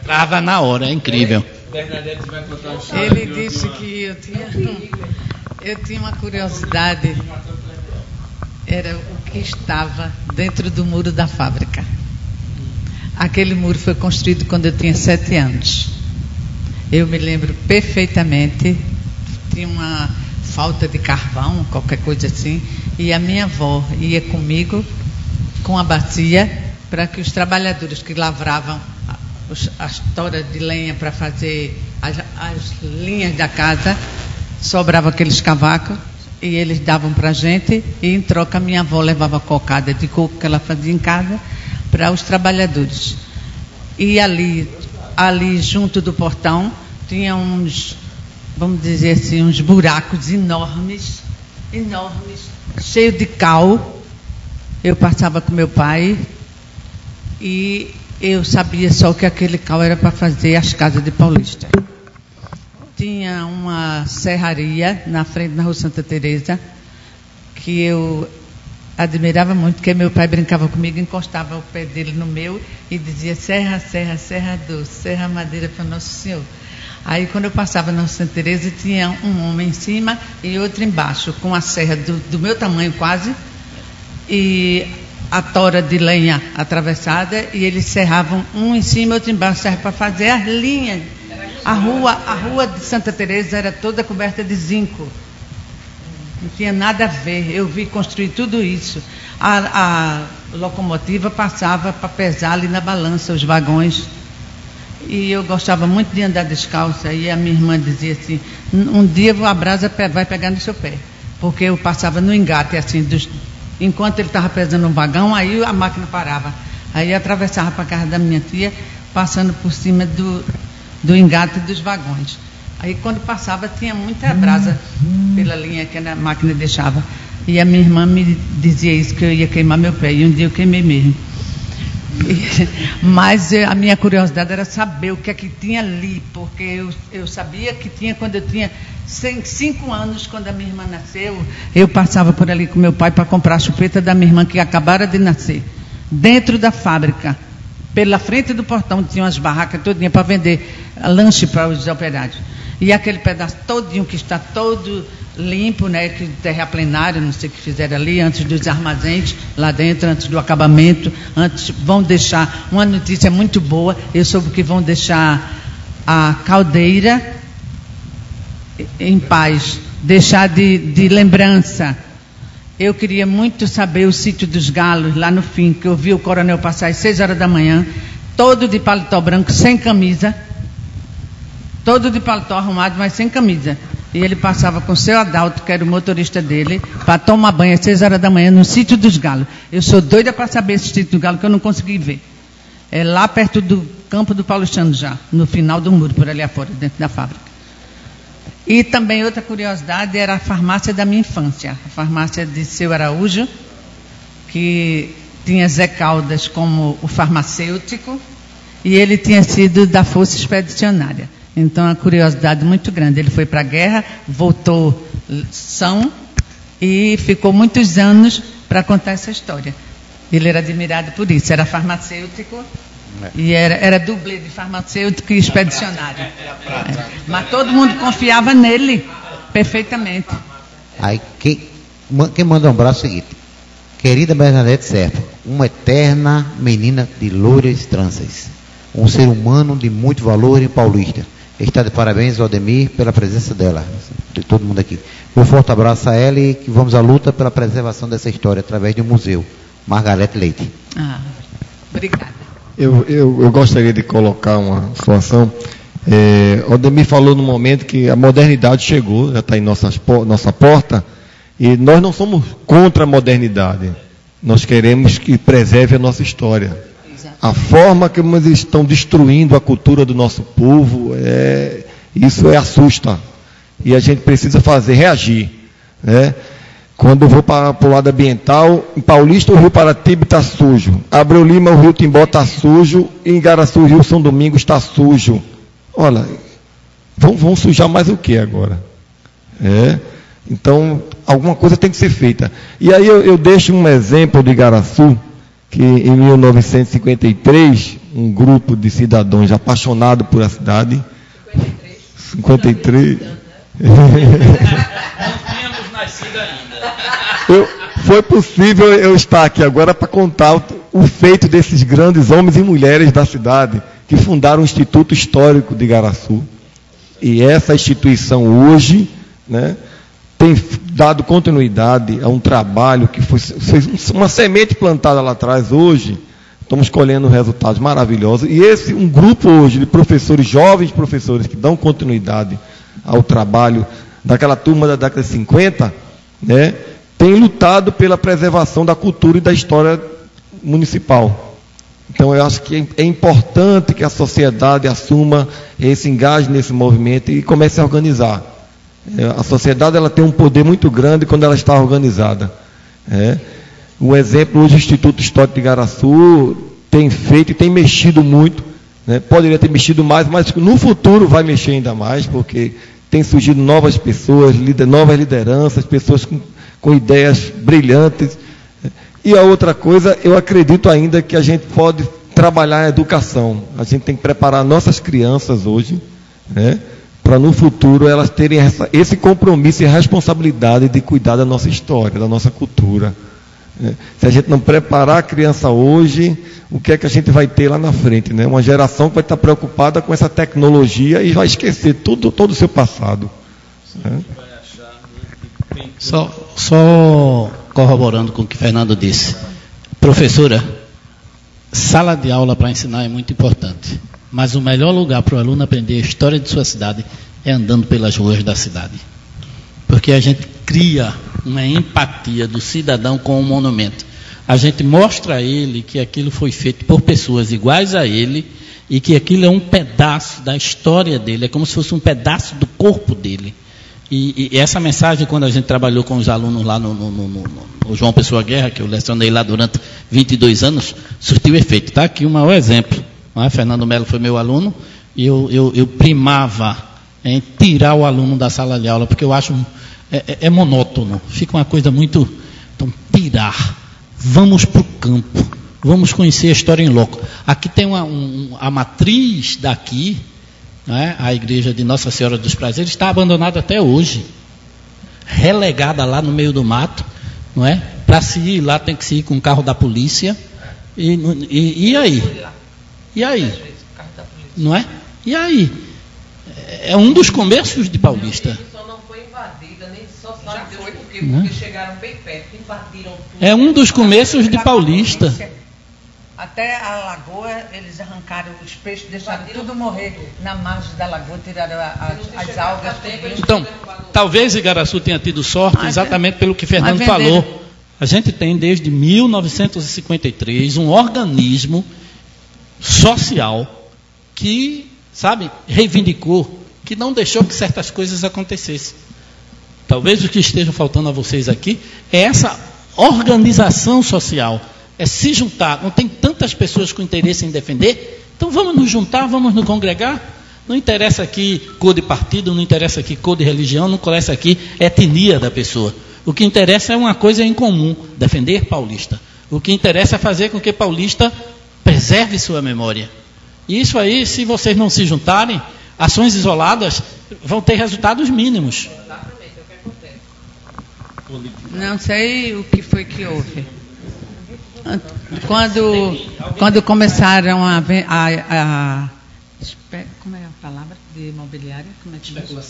Trava na hora, é incrível. Ele disse que eu tinha uma curiosidade, era o que estava dentro do muro da fábrica. Aquele muro foi construído quando eu tinha 7 anos. Eu me lembro perfeitamente, tinha uma falta de carvão, qualquer coisa assim, e a minha avó ia comigo com a bacia para que os trabalhadores que lavravam as toras de lenha para fazer as linhas da casa, sobrava aqueles cavacos e eles davam para a gente, e em troca minha avó levava cocada de coco que ela fazia em casa para os trabalhadores. E ali junto do portão, tinha uns, vamos dizer assim, uns buracos enormes, cheios de cal. Eu passava com meu pai e eu sabia só que aquele cal era para fazer as casas de Paulista. Tinha uma serraria na frente da Rua Santa Teresa, que eu admirava muito, porque meu pai brincava comigo, encostava o pé dele no meu e dizia: serra, serra, serra doce, serra madeira para Nosso Senhor. Aí quando eu passava na Santa Teresa, tinha um homem em cima e outro embaixo, com a serra do meu tamanho quase, e a tora de lenha atravessada, e eles serravam um em cima e outro embaixo, serra para fazer as linhas. A rua de Santa Teresa era toda coberta de zinco. Não tinha nada a ver. Eu vi construir tudo isso. A locomotiva passava para pesar ali na balança os vagões. E eu gostava muito de andar descalça. E a minha irmã dizia assim: um dia a brasa vai pegar no seu pé. Porque eu passava no engate, assim, enquanto ele estava pesando um vagão, aí a máquina parava. Aí eu atravessava para a casa da minha tia, passando por cima do engate dos vagões. Aí quando passava tinha muita brasa pela linha que a máquina deixava. E a minha irmã me dizia isso, que eu ia queimar meu pé. E um dia eu queimei mesmo. Mas a minha curiosidade era saber o que é que tinha ali. Porque eu sabia que tinha, quando eu tinha 5 anos, quando a minha irmã nasceu, eu passava por ali com meu pai para comprar a chupeta da minha irmã, que acabara de nascer. Dentro da fábrica, pela frente do portão, tinha umas barracas todinhas para vender lanche para os operários. E aquele pedaço todinho que está todo limpo, né, que terraplenário, não sei o que fizeram ali, antes dos armazéns, lá dentro, antes do acabamento, vão deixar, uma notícia muito boa, eu soube que vão deixar a caldeira em paz, deixar de lembrança. Eu queria muito saber o sítio dos galos, lá no fim, que eu vi o coronel passar às 6 horas da manhã, todo de paletó branco, sem camisa, todo de paletó arrumado, mas sem camisa. E ele passava com o seu Adalto, que era o motorista dele, para tomar banho às 6 horas da manhã no sítio dos galos. Eu sou doida para saber esse sítio dos galos, que eu não consegui ver. É lá perto do campo do Paulistano já, no final do muro, por ali afora, dentro da fábrica. E também outra curiosidade era a farmácia da minha infância, a farmácia de Seu Araújo, que tinha Zé Caldas como o farmacêutico, e ele tinha sido da Força Expedicionária. Então, uma curiosidade muito grande. Ele foi para a guerra, voltou são e ficou muitos anos para contar essa história. Ele era admirado por isso, era farmacêutico e era dublê de farmacêutico e expedicionário. Mas todo mundo confiava nele perfeitamente. Aí, quem manda um abraço é o seguinte: querida Bernadette Serpa, uma eterna menina de loiras tranças, um ser humano de muito valor em Paulista. Está de parabéns, Aldemir, pela presença dela, de todo mundo aqui. Um forte abraço a ela e que vamos à luta pela preservação dessa história através de um museu. Margarete Leite. Obrigada. Eu gostaria de colocar uma situação. Aldemir falou no momento que a modernidade chegou, já está em nossa porta, e nós não somos contra a modernidade. Nós queremos que preserve a nossa história. A forma que eles estão destruindo a cultura do nosso povo, isso assusta. E a gente precisa reagir. Né? Quando eu vou para o lado ambiental, em Paulista o Rio Paratiba está sujo. Abreu Lima, o Rio Timbó está sujo. E em Igaraçu, o Rio São Domingos está sujo. Olha, vão sujar mais o que agora? Então, alguma coisa tem que ser feita. E aí eu deixo um exemplo de Igaraçu, que em 1953, um grupo de cidadãos apaixonados por a cidade, 53, não tínhamos nascido ainda. Foi possível eu estar aqui agora para contar o feito desses grandes homens e mulheres da cidade, que fundaram o Instituto Histórico de Igaraçu. E essa instituição hoje, né, tem dado continuidade a um trabalho que fez uma semente plantada lá atrás. Hoje estamos colhendo resultados maravilhosos, e um grupo hoje de professores, jovens professores, que dão continuidade ao trabalho daquela turma da década de 50, né, tem lutado pela preservação da cultura e da história municipal. Então, eu acho que é importante que a sociedade assuma esse engaje nesse movimento e comece a organizar. A sociedade ela tem um poder muito grande quando ela está organizada. O exemplo, hoje, o Instituto Histórico de Igaraçu tem feito e tem mexido muito. Poderia ter mexido mais, mas no futuro vai mexer ainda mais, porque tem surgido novas pessoas, novas lideranças, pessoas com ideias brilhantes. E a outra coisa, eu acredito ainda que a gente pode trabalhar a educação. A gente tem que preparar nossas crianças hoje, para no futuro elas terem esse compromisso e responsabilidade de cuidar da nossa história, da nossa cultura. Se a gente não preparar a criança hoje, o que é que a gente vai ter lá na frente? Uma geração que vai estar preocupada com essa tecnologia e vai esquecer todo o seu passado. Só corroborando com o que Fernando disse. Professora, sala de aula para ensinar é muito importante, mas o melhor lugar para o aluno aprender a história de sua cidade é andando pelas ruas da cidade. Porque a gente cria uma empatia do cidadão com o monumento. A gente mostra a ele que aquilo foi feito por pessoas iguais a ele e que aquilo é um pedaço da história dele, é como se fosse um pedaço do corpo dele. E essa mensagem, quando a gente trabalhou com os alunos lá no João Pessoa Guerra, que eu lecionei lá durante 22 anos, surtiu efeito. Está aqui o maior exemplo. Fernando Melo foi meu aluno e eu primava em tirar o aluno da sala de aula, porque eu acho é monótono, fica uma coisa muito... Então, tirar. Vamos para o campo, vamos conhecer a história em loco. Aqui tem a matriz daqui, a igreja de Nossa Senhora dos Prazeres, está abandonada até hoje, relegada lá no meio do mato, não é? Para se ir lá tem que se ir com o carro da polícia, e aí? E aí? Não é? E aí? É um dos começos de Paulista. Só não foi invadida, nem só sabe Deus por quê, porque chegaram bem perto, invadiram tudo. É um dos começos de Paulista. Até a lagoa, eles arrancaram os peixes, deixaram tudo morrer na margem da lagoa, tiraram as algas. Então, talvez Igaraçu tenha tido sorte exatamente pelo que Fernando falou. A gente tem desde 1953 um organismo social que, reivindicou, que não deixou que certas coisas acontecessem. Talvez o que esteja faltando a vocês aqui é essa organização social. É se juntar, não tem tantas pessoas com interesse em defender, então vamos nos juntar, vamos nos congregar. Não interessa aqui cor de partido, não interessa aqui cor de religião, não interessa aqui etnia da pessoa. O que interessa é uma coisa em comum, defender Paulista. O que interessa é fazer com que Paulista preserve sua memória. E isso aí, se vocês não se juntarem, ações isoladas vão ter resultados mínimos. Não sei o que foi que houve. Quando começaram como é a palavra de imobiliária?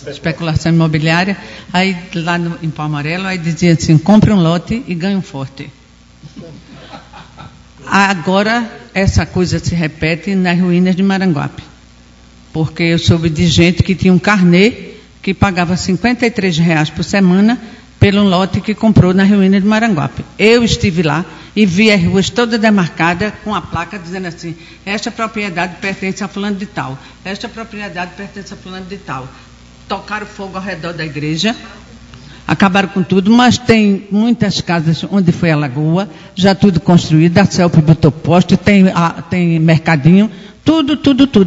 Especulação imobiliária. Aí lá em Palmarelo, aí dizia assim: compre um lote e ganhe um forte. Agora essa coisa se repete nas ruínas de Maranguape, porque eu soube de gente que tinha um carnê que pagava R$53 por semana pelo lote que comprou na ruína de Maranguape. Eu estive lá e vi as ruas todas demarcadas com a placa dizendo assim: esta propriedade pertence a fulano de tal, esta propriedade pertence a fulano de tal. Tocaram fogo ao redor da igreja, acabaram com tudo, mas tem muitas casas onde foi a lagoa, já tudo construído, a CELP botou poste, tem mercadinho, tudo.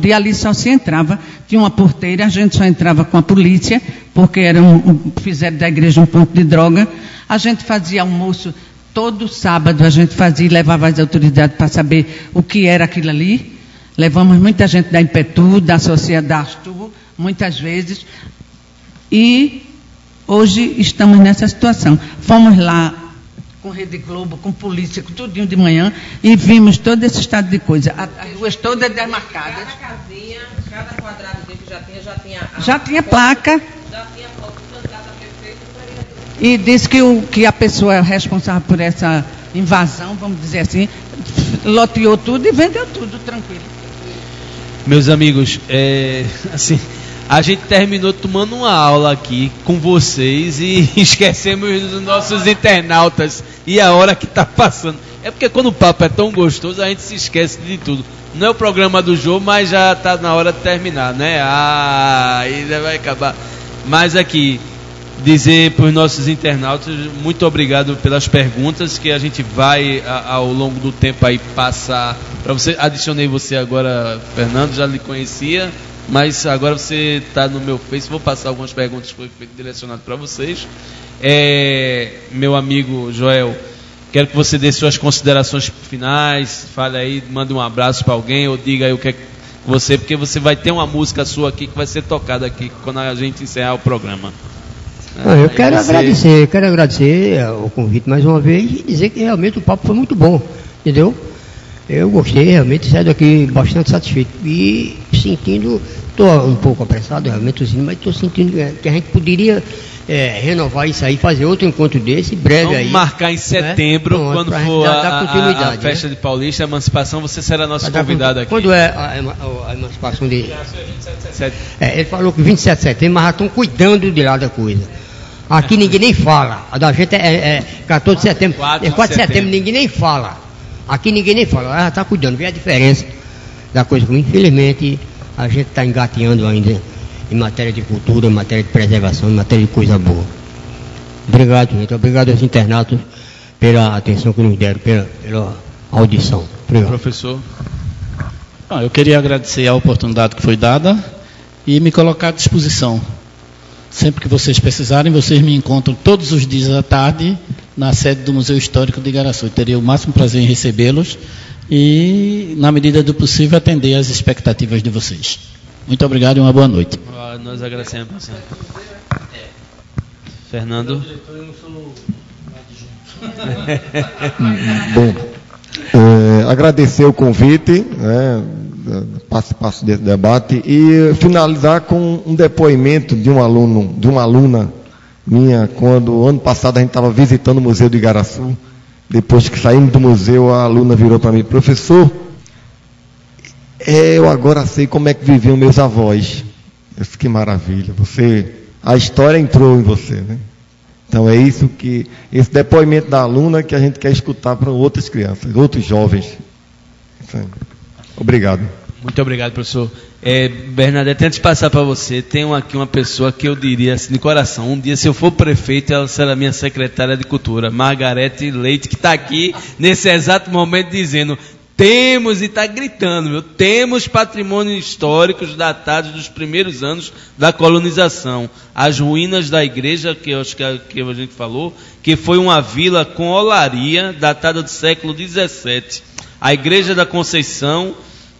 E ali só se entrava, tinha uma porteira, a gente só entrava com a polícia, porque fizeram da igreja um ponto de droga. A gente fazia almoço, todo sábado a gente fazia e levava as autoridades para saber o que era aquilo ali. Levamos muita gente da Impetu, da Sociedade Astur, muitas vezes. E hoje estamos nessa situação. Fomos lá com Rede Globo, com polícia, com tudinho de manhã, e vimos todo esse estado de coisa. As ruas todas demarcadas. Cada casinha, cada quadrado dele já tinha placa. Já tinha foto plantada perfeita. E disse que a pessoa responsável por essa invasão, vamos dizer assim, loteou tudo e vendeu tudo, tranquilo. Meus amigos, assim, a gente terminou tomando uma aula aqui com vocês e esquecemos dos nossos internautas e a hora que está passando. É porque quando o papo é tão gostoso, a gente se esquece de tudo. Não é o programa do Jô, mas já está na hora de terminar, né? Aí já vai acabar. Mas aqui, dizer para os nossos internautas, muito obrigado pelas perguntas, que a gente vai, ao longo do tempo, aí passar para você. Adicionei você agora, Fernando, já lhe conhecia, mas agora você está no meu Face. Vou passar algumas perguntas que foi direcionado para vocês. Meu amigo Joel, quero que você dê suas considerações finais, fale aí, mande um abraço para alguém, ou diga aí o que é você, porque você vai ter uma música sua aqui que vai ser tocada aqui quando a gente encerrar o programa. Eu quero agradecer o convite mais uma vez e dizer que realmente o papo foi muito bom, entendeu? Eu gostei, realmente saio daqui bastante satisfeito e sentindo, estou um pouco apressado realmente, mas estou sentindo que a gente poderia renovar isso aí, fazer outro encontro desse, breve. Vamos aí. Marcar em setembro, né? Quando for a festa, né? De Paulista, a emancipação, você será nosso convidado aqui. Quando é a emancipação de... ele falou que 27 de setembro, mas já estão cuidando de lá da coisa. Aqui ninguém nem fala. A da gente é 14 de setembro. 4 de setembro ninguém nem fala. Aqui ninguém nem fala. Já está cuidando. Vê a diferença da coisa. Infelizmente, a gente está engateando ainda em matéria de cultura, em matéria de preservação, em matéria de coisa boa. Obrigado, gente. Obrigado aos internautas pela atenção que nos deram, pela audição. Obrigado. Professor. Eu queria agradecer a oportunidade que foi dada e me colocar à disposição. Sempre que vocês precisarem, vocês me encontram todos os dias à tarde na sede do Museu Histórico de Igaraçu. Eu teria o máximo prazer em recebê-los e, na medida do possível, atender às expectativas de vocês. Muito obrigado e uma boa noite. Nós agradecemos. Fernando. Bom, agradecer o convite, participação desse debate e finalizar com um depoimento de um aluno, de uma aluna minha, quando ano passado a gente estava visitando o Museu de Igaraçu. Depois que saímos do museu, a aluna virou para mim: professor, eu agora sei como é que viviam meus avós. Eu disse: que maravilha, a história entrou em você, né? Então é isso que, esse depoimento da aluna que a gente quer escutar para outras crianças, outros jovens. Obrigado. Muito obrigado, professor. Bernadette, antes de passar para você, tem aqui uma pessoa que eu diria assim, de coração, um dia, se eu for prefeito, ela será minha secretária de cultura, Margarete Leite, que está aqui nesse exato momento dizendo: temos, e está gritando, temos patrimônios históricos datados dos primeiros anos da colonização. As ruínas da igreja, que eu acho que a gente falou, que foi uma vila com olaria, datada do século XVII. A igreja da Conceição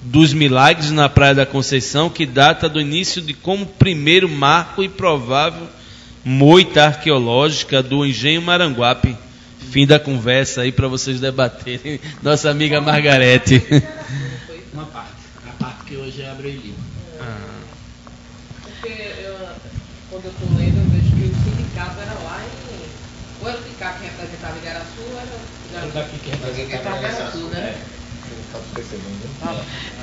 dos Milagres, na Praia da Conceição, que data do início de como primeiro marco e provável moita arqueológica do Engenho Maranguape. Fim da conversa aí para vocês debaterem. Nossa amiga Margarete. Uma parte. A parte que hoje é Abreu. Porque quando eu estou lendo, eu vejo que o sindicato era lá em... Ou era o sindicato que representava Igaraçu, ou era daqui que representava Igaraçu, né?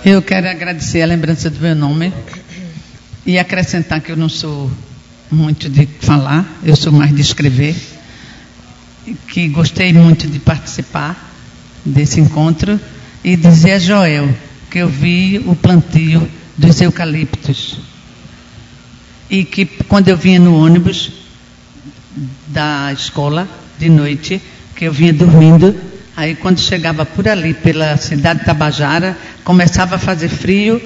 Eu quero agradecer a lembrança do meu nome e acrescentar que eu não sou muito de falar, eu sou mais de escrever, que gostei muito de participar desse encontro e dizer a Joel que eu vi o plantio dos eucaliptos e que quando eu vinha no ônibus da escola de noite, que eu vinha dormindo, aí quando chegava por ali, pela cidade de Tabajara, começava a fazer frio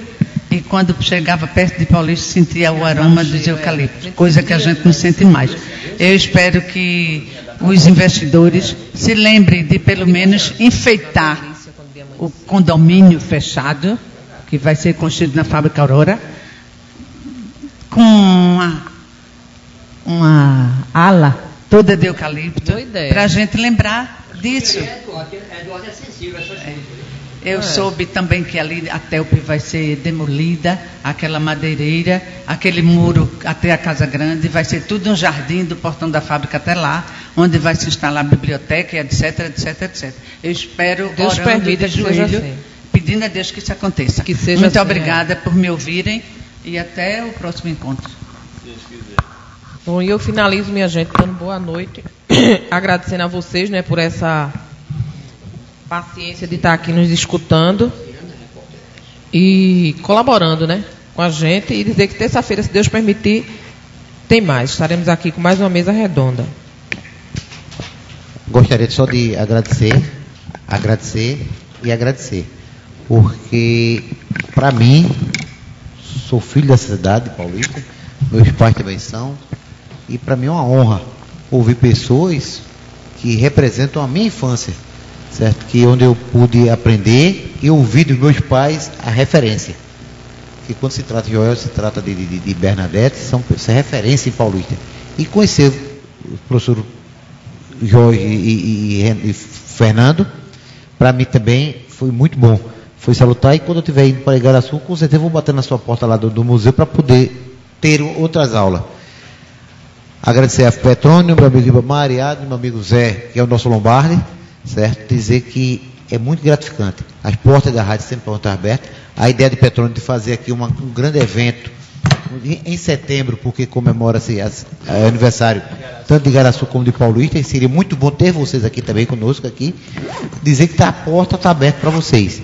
e quando chegava perto de Paulista sentia o aroma dos eucaliptos, coisa que a gente não sente mais. Eu espero que os investidores se lembrem de pelo menos enfeitar o condomínio fechado, que vai ser construído na Fábrica Aurora, com uma ala toda de eucalipto, para a gente lembrar disso. Eu soube também que ali a Telp vai ser demolida, aquela madeireira, aquele muro até a Casa Grande, vai ser tudo um jardim do portão da fábrica até lá, onde vai se instalar a biblioteca, etc, etc, etc. Eu espero, Deus permita de joelho, pedindo a Deus que isso aconteça. Que seja muito assim, obrigada por me ouvirem e até o próximo encontro. Bom, e eu finalizo, minha gente, dando boa noite, agradecendo a vocês, né, por essa paciência de estar aqui nos escutando e colaborando, né, com a gente, e dizer que terça-feira, se Deus permitir, tem mais. Estaremos aqui com mais uma mesa redonda. Gostaria só de agradecer, porque, para mim, sou filho da cidade paulista, meus pais também são, e para mim é uma honra ouvir pessoas que representam a minha infância, certo? Que onde eu pude aprender e ouvir dos meus pais a referência. Que quando se trata de Joel, se trata de Bernadette, são referência em paulista. E conhecer o professor Jorge e Fernando, para mim também foi muito bom. Foi salutar, e quando eu estiver indo para Igaraçu, com certeza vou bater na sua porta lá do museu para poder ter outras aulas. Agradecer a Petrônio, meu amigo Ribamar, Ariadne, meu amigo Zé, que é o nosso Lombardi, certo? Dizer que é muito gratificante. As portas da rádio sempre vão estar abertas. A ideia de Petrônio de fazer aqui um grande evento em setembro, porque comemora-se o aniversário tanto de Igaraçu como de Paulista, e seria muito bom ter vocês aqui também conosco aqui. Dizer que a porta está aberta para vocês.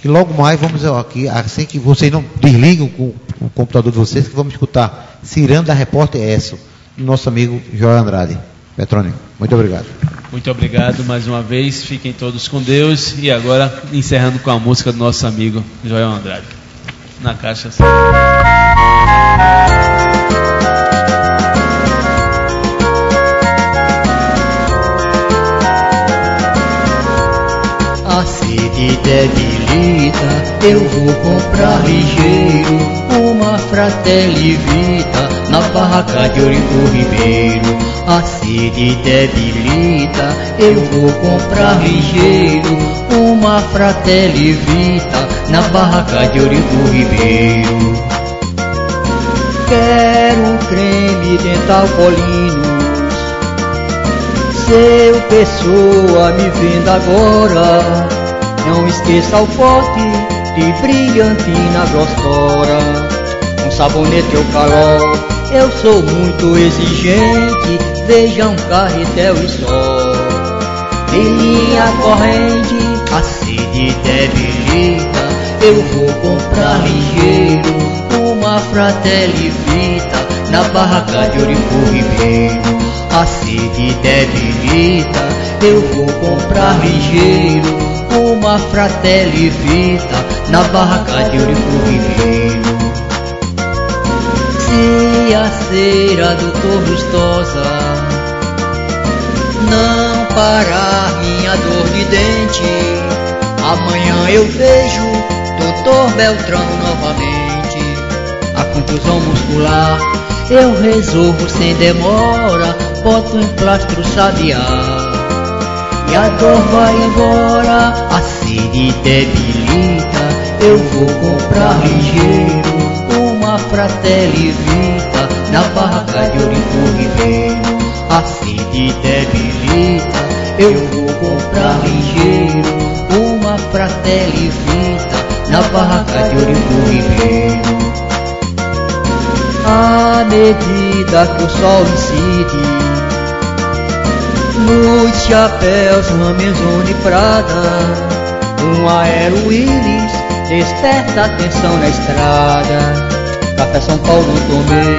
Que logo mais vamos aqui, assim que vocês não desligam o computador de vocês, que vamos escutar Ciranda, Repórter Esso, do nosso amigo Joel Andrade. Petrônio, muito obrigado. Muito obrigado mais uma vez, fiquem todos com Deus. E agora, encerrando com a música do nosso amigo Joel Andrade. Na caixa. A sede debilita, eu vou comprar ligeiro uma Fratelli Vita na barraca de Ourico Ribeiro. A sede debilita, eu vou comprar ligeiro uma Fratelli Vita na barraca de Ourico Ribeiro. Quero um creme dental Polinos, seu Pessoa me venda agora. Não esqueça o pote de brilhantina Grostora. Um sabonete Eucalol, eu sou muito exigente, veja um Carretel e só. Em linha corrente, a sede debilita, eu vou comprar ligeiro uma Fratelli Vita na barraca de Ourico Ribeiro. A sede debilita, eu vou comprar ligeiro uma Fratelli Vita na barraca de Ourico Ribeiro. Se a cera do Lustosa não parar minha dor de dente, amanhã eu vejo Dr. Beltrão novamente. A contusão muscular eu resolvo sem demora, boto em plastro Sabiá e a dor vai embora. A sede debilita, eu vou comprar ligeiro uma Fratelli Vita na barraca de Ourico Ribeiro. A sede debilita, eu vou comprar ligeiro uma Fratelli Vita na barraca de Ourico Ribeiro. À medida que o sol incide nos chapéus Ramenzoni Prada, um Aero Willis desperta atenção na estrada. Café São Paulo tomei,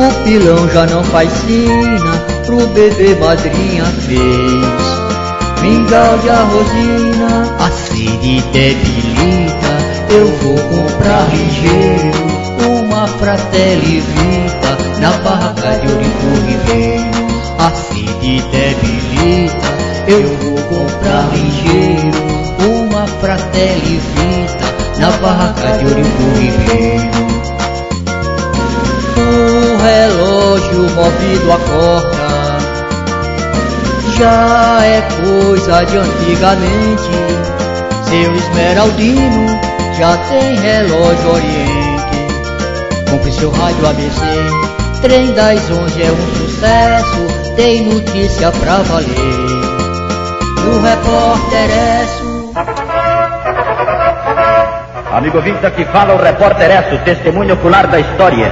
o pilão já não faz sina, pro bebê madrinha fez mingau de arrozina. A sede debilita, eu vou comprar ligeiro uma Fratelli Vita na barraca de Ourico Ribeiro. A sede debilita, eu vou comprar ligeiro uma Fratelli Vita na barraca de Ourico Ribeiro. O relógio movido a corda já é coisa de antigamente. Seu Esmeraldino já tem relógio Oriente. Compre seu rádio ABC, trem das 11 é um sucesso, tem notícia pra valer. No Repórter Esso. Amigo ouvinte, aqui fala o Repórter Esso, testemunho ocular da história.